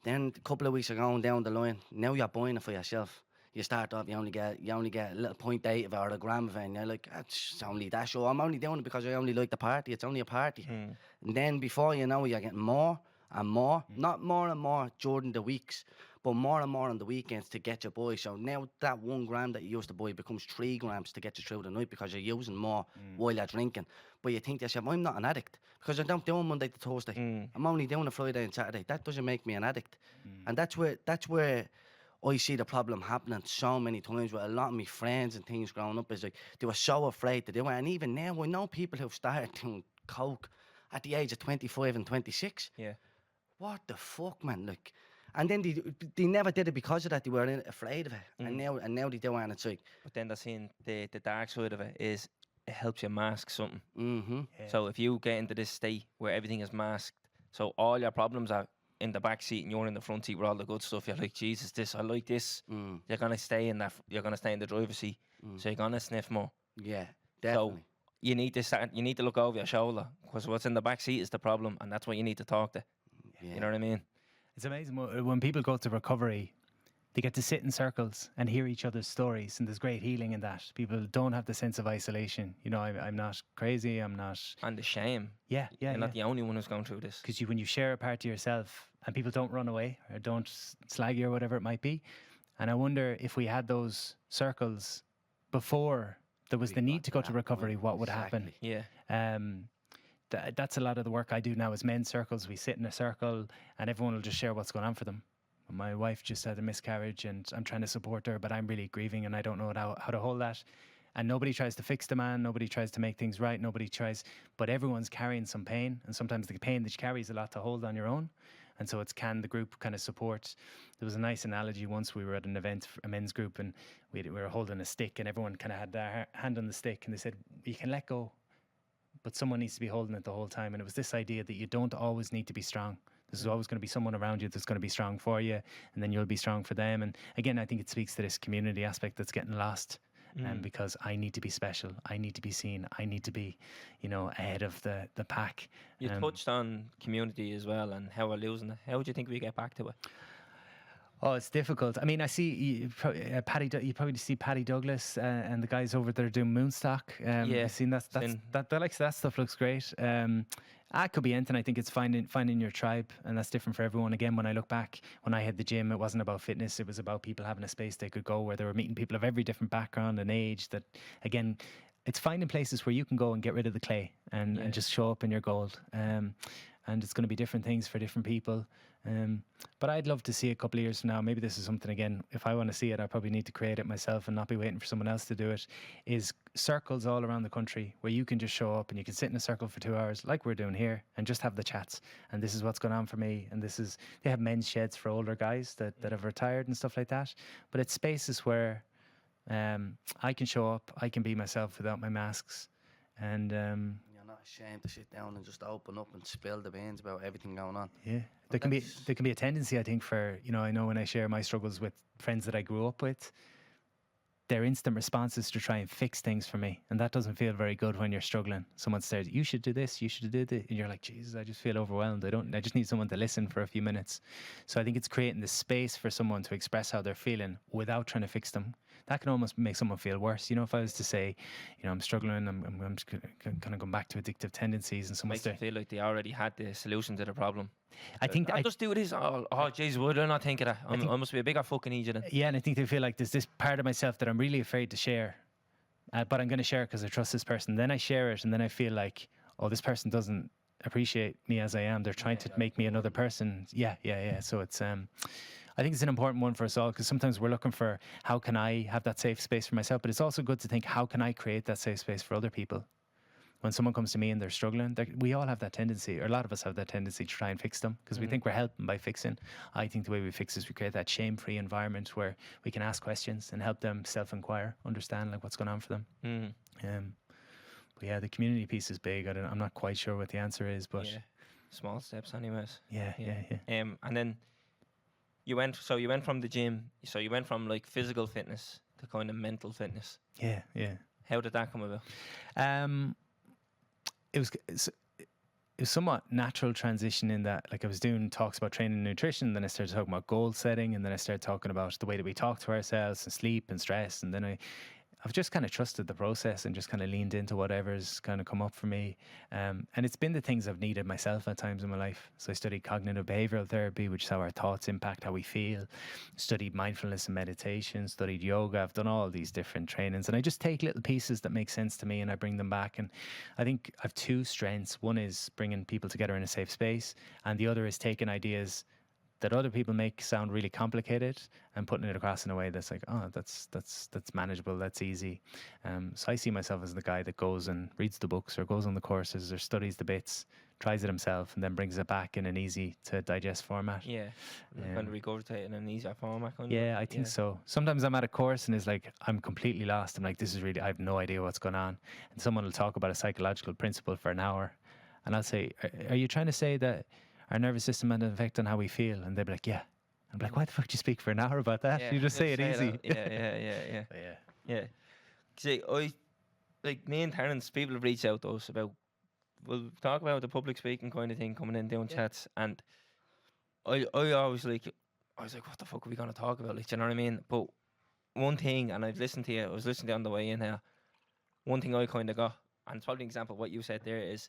Then a couple of weeks ago down the line, now you're buying it for yourself. You start off, you only get a little 0.8 of it or a gram of it, and you're like, it's only that, so I'm only doing it because I only like the party. It's only a party. And then before you know, you're getting more and more, not more and more during the weeks, but more and more on the weekends to get your boy. So now that 1 gram that you used to buy becomes 3 grams to get you through the night, because you're using more while you're drinking. But you think to yourself, I'm not an addict because I don't do it Monday to Thursday. I'm only doing it Friday and Saturday. That doesn't make me an addict. And that's where I see the problem happening so many times with a lot of my friends and things growing up. Is like, they were so afraid to do it. And even now, I know people who've started doing coke at the age of 25 and 26. What the fuck, man? Like, and then they never did it because of that. They were afraid of it, and now they do it, and it's like. But then they're seeing the dark side of it is it helps you mask something. So if you get into this state where everything is masked, so all your problems are in the back seat and you're in the front seat with all the good stuff, you're like, Jesus, I like this. You're gonna stay in that. You're gonna stay in the driver's seat, so you're gonna sniff more. Yeah, definitely. So you need to You need to look over your shoulder, because what's in the back seat is the problem, and that's what you need to talk to. You know what I mean? It's amazing when people go to recovery, they get to sit in circles and hear each other's stories, and there's great healing in that. People don't have the sense of isolation. You know, I'm not crazy, I'm not... And the shame. You're not the only one who's going through this. Because when you share a part of yourself, and people don't run away or don't slag you or whatever it might be. And I wonder if we had those circles before there was the need to go to recovery, what would happen? That's a lot of the work I do now is men's circles. We sit in a circle and everyone will just share what's going on for them. My wife just had a miscarriage and I'm trying to support her, but I'm really grieving and I don't know how to hold that. And nobody tries to fix the man, nobody tries to make things right, nobody tries, but everyone's carrying some pain. And sometimes the pain that you carry is a lot to hold on your own. And so can the group kind of support? There was a nice analogy once. We were at an event, a men's group, and we were holding a stick and everyone kind of had their hand on the stick and they said, you can let go, but someone needs to be holding it the whole time. And it was this idea that you don't always need to be strong. There's always going to be someone around you that's going to be strong for you, and then you'll be strong for them. And again, I think it speaks to this community aspect that's getting lost. Because I need to be special, I need to be seen, I need to be, ahead of the pack. You touched on community as well and how we're losing it. How do you think we get back to it? Oh, it's difficult. I mean, I see you probably see Paddy Douglas and the guys over there doing Moonstock. I've seen that stuff looks great. It could be anything. I think it's finding your tribe, and that's different for everyone. Again, when I look back, when I had the gym, it wasn't about fitness. It was about people having a space they could go where they were meeting people of every different background and age. That, again, it's finding places where you can go and get rid of the clay and just show up in your gold. And it's going to be different things for different people. But I'd love to see a couple of years from now, maybe this is something, again, if I want to see it, I probably need to create it myself and not be waiting for someone else to do it, is circles all around the country where you can just show up and you can sit in a circle for 2 hours like we're doing here and just have the chats. And this is what's going on for me. And they have men's sheds for older guys that have retired and stuff like that. But it's spaces where I can show up, I can be myself without my masks. And not ashamed to sit down and just open up and spill the beans about everything going on. Yeah, there can be a tendency, I think, for, I know when I share my struggles with friends that I grew up with, their instant response is to try and fix things for me, and that doesn't feel very good when you're struggling. Someone says, you should do this, you should do that, and you're like, Jesus, I just feel overwhelmed. I just need someone to listen for a few minutes. So I think it's creating the space for someone to express how they're feeling without trying to fix them. That can almost make someone feel worse. If I was to say, I'm struggling, I'm just kind of going back to addictive tendencies, and someone makes them feel like they already had the solution to the problem. I think I'll just do this. Oh, Jesus, would I not think of that? I must be a bigger fucking idiot. Yeah, and I think they feel like there's this part of myself that I'm really afraid to share, but I'm going to share it because I trust this person. Then I share it, and then I feel like, oh, this person doesn't appreciate me as I am. They're trying to make me another person. Yeah. So it's I think it's an important one for us all, because sometimes we're looking for how can I have that safe space for myself, but it's also good to think, how can I create that safe space for other people? When someone comes to me and they're struggling, we all have that tendency, or a lot of us have that tendency to try and fix them because we think we're helping by fixing. I think the way we fix is we create that shame-free environment where we can ask questions and help them self-inquire, understand like what's going on for them. But yeah, the community piece is big. I'm not quite sure what the answer is, but small steps anyways. Yeah. And then you went from the gym, so you went from like physical fitness to kind of mental fitness. Yeah. How did that come about? It was somewhat natural transition in that, like, I was doing talks about training and nutrition, then I started talking about goal setting, and then I started talking about the way that we talk to ourselves and sleep and stress, and then I've just kind of trusted the process and just kind of leaned into whatever's kind of come up for me. And it's been the things I've needed myself at times in my life. So I studied cognitive behavioral therapy, which is how our thoughts impact how we feel. Studied mindfulness and meditation, studied yoga. I've done all these different trainings, and I just take little pieces that make sense to me and I bring them back. And I think I've two strengths. One is bringing people together in a safe space, and the other is taking ideas that other people make sound really complicated and putting it across in a way that's like, oh, that's manageable, that's easy. So I see myself as the guy that goes and reads the books or goes on the courses or studies the bits, tries it himself, and then brings it back in an easy to digest format. Yeah, kind of regurgitate in an easier format. Yeah, I think so. Sometimes I'm at a course and it's like, I'm completely lost. I'm like, I have no idea what's going on. And someone will talk about a psychological principle for an hour. And I'll say, are you trying to say that our nervous system had an effect on how we feel? And they'd be like, yeah. I'm like, why the fuck do you speak for an hour about that? Yeah, you just say it easy. Yeah. See, like me and Terence, people have reached out to us about, we'll talk about the public speaking kind of thing, coming in, doing chats, and I was like, what the fuck are we going to talk about? Like, do you know what I mean? But one thing, and I was listening to you on the way in here, one thing I kind of got, and it's probably an example of what you said there, is,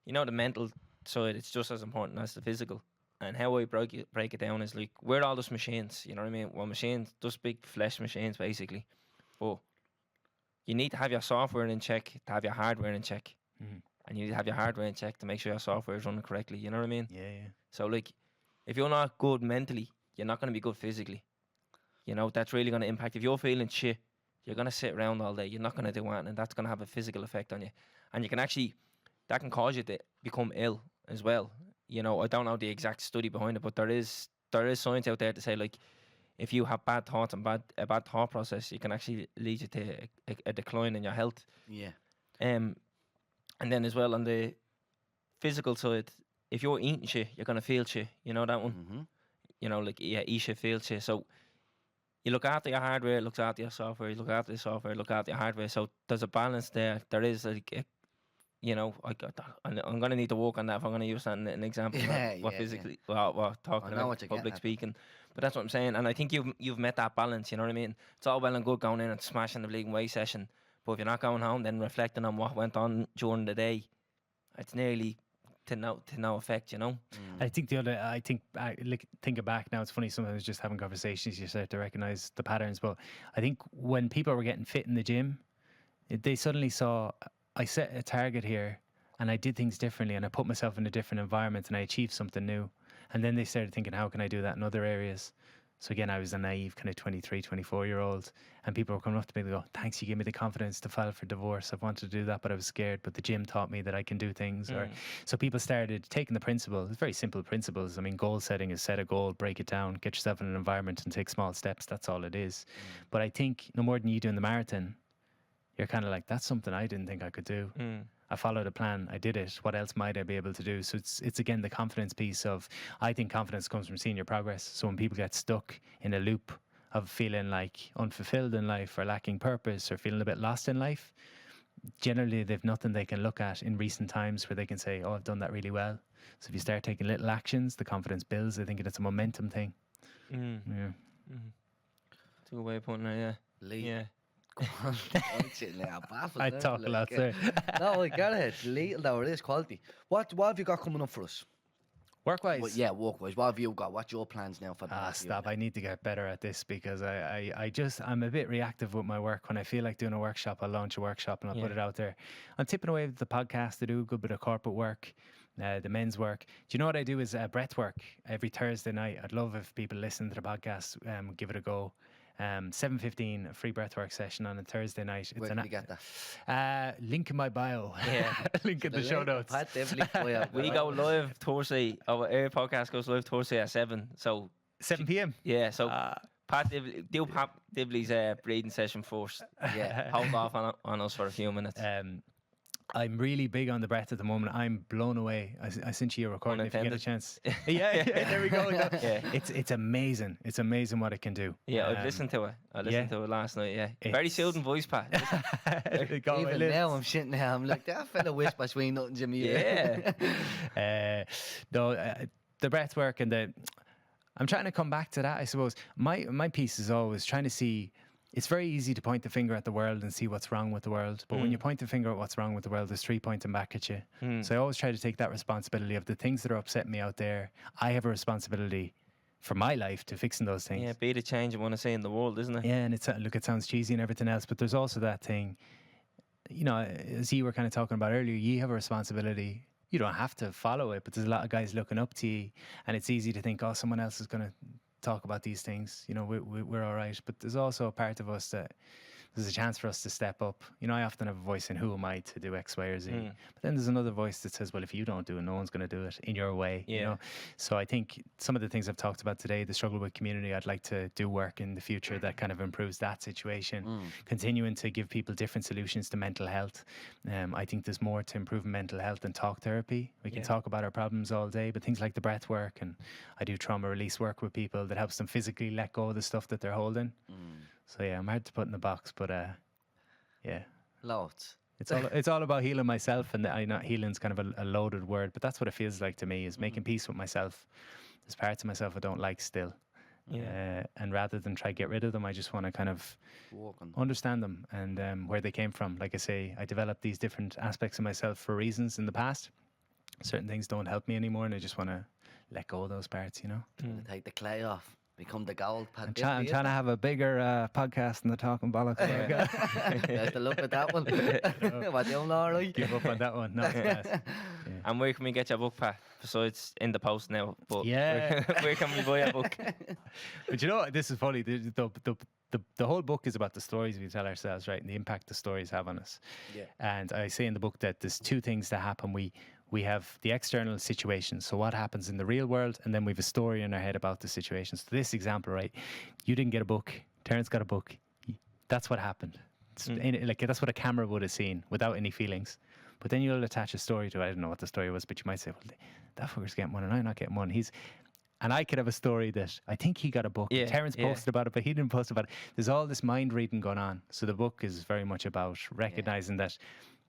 the mental side, it's just as important as the physical. And how I break it down is like, we're all just machines, you know what I mean? Well, machines, just big flesh machines, basically. But you need to have your software in check to have your hardware in check. Mm-hmm. And you need to have your hardware in check to make sure your software is running correctly, you know what I mean? Yeah. So, like, if you're not good mentally, you're not going to be good physically. You know, that's really going to impact. If you're feeling shit, you're going to sit around all day. You're not going to do anything, and that's going to have a physical effect on you. And you can actually, that can cause you to become ill as well. You know, I don't know the exact study behind it, but there is science out there to say, like, if you have bad thoughts and a bad thought process, it can actually lead you to a decline in your health. Yeah. And then as well on the physical side, if you're eating shit, you're gonna feel shit. You know that one. Mm-hmm. You know, like, yeah, eat shit, feel shit. So you look after your hardware, looks after your software. You look after the software, look after your hardware. So there's a balance there. There is like, you know, I'm gonna need to work on that if I'm gonna use that in an example. What physically, what talking about public speaking. But that's what I'm saying, and I think you've met that balance. You know what I mean? It's all well and good going in and smashing the bleeding weight session, but if you're not going home, then reflecting on what went on during the day, it's nearly to no effect. You know. I think like thinking back now, it's funny sometimes just having conversations, you start to recognize the patterns. But I think when people were getting fit in the gym, they suddenly saw I set a target here and I did things differently and I put myself in a different environment and I achieved something new. And then they started thinking, how can I do that in other areas? So again, I was a naive kind of 23, 24-year-old, and people were coming up to me and go, thanks, you gave me the confidence to file for divorce. I've wanted to do that, but I was scared. But the gym taught me that I can do things. So people started taking the principles, very simple principles. I mean, goal setting is set a goal, break it down, get yourself in an environment and take small steps. That's all it is. But I think no more than you doing the marathon, you're kind of like, that's something I didn't think I could do. I followed a plan. I did it. What else might I be able to do? So it's again the confidence piece of, I think confidence comes from seeing your progress. So when people get stuck in a loop of feeling like unfulfilled in life or lacking purpose or feeling a bit lost in life, generally they've nothing they can look at in recent times where they can say, oh, I've done that really well. So if you start taking little actions, the confidence builds. I think it's a momentum thing. Yeah. It's a good way of putting it, yeah. Lee. Yeah. I'm sitting there baffled. I talk a lot there. No, I get it. Little though, it is quality. What have you got coming up for us? Work-wise? Well, yeah, work-wise. What have you got? What's your plans now for the next year? Stop. I need to get better at this because I'm a bit reactive with my work. When I feel like doing a workshop, I'll launch a workshop and I'll put it out there. I'm tipping away with the podcast. I do a good bit of corporate work, the men's work. Do you know what I do is breathwork every Thursday night. I'd love if people listen to the podcast, give it a go. 7:15, a free breathwork session on a Thursday night. Where can you get that? Link in my bio. Yeah. Link in the show notes. Pat Divilly. We go live Thursday. Our air podcast goes live Thursday at 7. So 7 p.m. yeah. So Pat Divilly, do Pat Divilly's breathing session first. Yeah. Hold off on us for a few minutes. I'm really big on the breath at the moment. I'm blown away. I sent you a recording if you get a chance. yeah, there we go. Yeah. It's amazing. It's amazing what it can do. Yeah, I've listened to it. I listened to it last night. Yeah, very soothing voice, Pat. Even now I'm sitting there, I'm like, that fella whispers between nothing to me. Yeah. The breath work and I'm trying to come back to that, I suppose. My piece is always trying to see. It's very easy to point the finger at the world and see what's wrong with the world. But when you point the finger at what's wrong with the world, there's 3 pointing back at you. So I always try to take that responsibility of the things that are upsetting me out there. I have a responsibility for my life to fixing those things. Yeah, be the change I want to see in the world, isn't it? Yeah, and it sounds cheesy and everything else, but there's also that thing, you know, as you were kind of talking about earlier, you have a responsibility. You don't have to follow it, but there's a lot of guys looking up to you, and it's easy to think, oh, someone else is going to talk about these things, you know, we're all right. But there's also a part of us that there's a chance for us to step up. You know, I often have a voice in who am I to do X, Y, or Z. But then there's another voice that says, well, if you don't do it, no one's going to do it in your way. Yeah. You know? So I think some of the things I've talked about today, the struggle with community, I'd like to do work in the future that kind of improves that situation. Continuing to give people different solutions to mental health. I think there's more to improving mental health than talk therapy. We can talk about our problems all day, but things like the breath work, and I do trauma release work with people that helps them physically let go of the stuff that they're holding. So yeah, I'm hard to put in the box, but yeah. Loads. It's all about healing myself, and I know healing's kind of a loaded word, but that's what it feels like to me, is making peace with myself. There's parts of myself I don't like still. And rather than try to get rid of them, I just want to kind of understand them and where they came from. Like I say, I developed these different aspects of myself for reasons in the past. Certain things don't help me anymore, and I just want to let go of those parts, you know. Take the clay off. Become the gold. I'm trying to have a bigger podcast than the Talking Bollocks. You have to look at that one. What, you all right? Give up on that one. No, it's best. And where can we get your book, Pat? So it's in the post now. But Yeah. where can we buy your book? But you know what? This is funny. The whole book is about the stories we tell ourselves, right? And the impact the stories have on us. Yeah. And I say in the book that there's two things that happen. We have the external situation, so what happens in the real world, and then we have a story in our head about the situation. So this example, right? You didn't get a book. Terence got a book. That's what happened. Like that's what a camera would have seen without any feelings. But then you'll attach a story to it. I don't know what the story was, but you might say, well, that fucker's getting one and I'm not getting one. And I could have a story that I think he got a book. Yeah, Terence posted about it, but he didn't post about it. There's all this mind reading going on. So the book is very much about recognizing that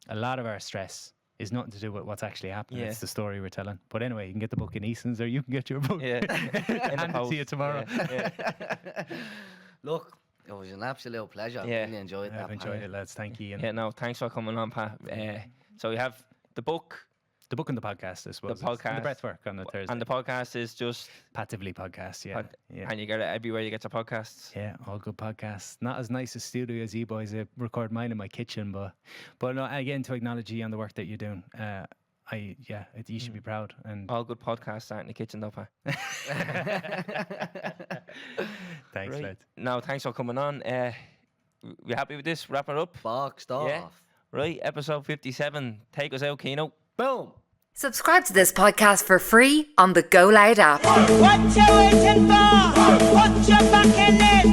a lot of our stress is nothing to do with what's actually happening. Yeah. It's the story we're telling. But anyway, you can get the book in Eason's or you can get your book. Yeah. Hand it to you tomorrow. Yeah. Look, it was an absolute pleasure. Yeah. I really enjoyed that. I've enjoyed it, lads. Thank you. Yeah, no, thanks for coming on, Pat. So we have the book. The book and the podcast, I suppose. The podcast. And the Breathwork on the Thursday. And the podcast is just... Pat Divilly podcast, yeah. Yeah. And you get it everywhere you get your podcasts. Yeah, all good podcasts. Not as nice a studio as you boys. I record mine in my kitchen, but no, again, to acknowledge you on the work that you're doing. You should be proud. And All good podcasts aren't in the kitchen, though, Pat. thanks, Right. lad. No, thanks for coming on. We happy with this? Wrap it up? Boxed off. Yeah. Right, episode 57. Take us out, Keno. Boom. Subscribe to this podcast for free on the Go Loud app. What you waiting for? Put your back in it.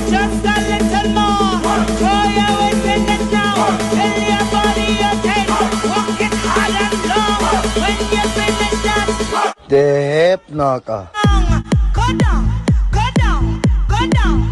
Just a little more. Throw your weight in it now. Tell your body you're dead. Walk it hard and long. When you finish that, The hip knocker. go down, go down, go down.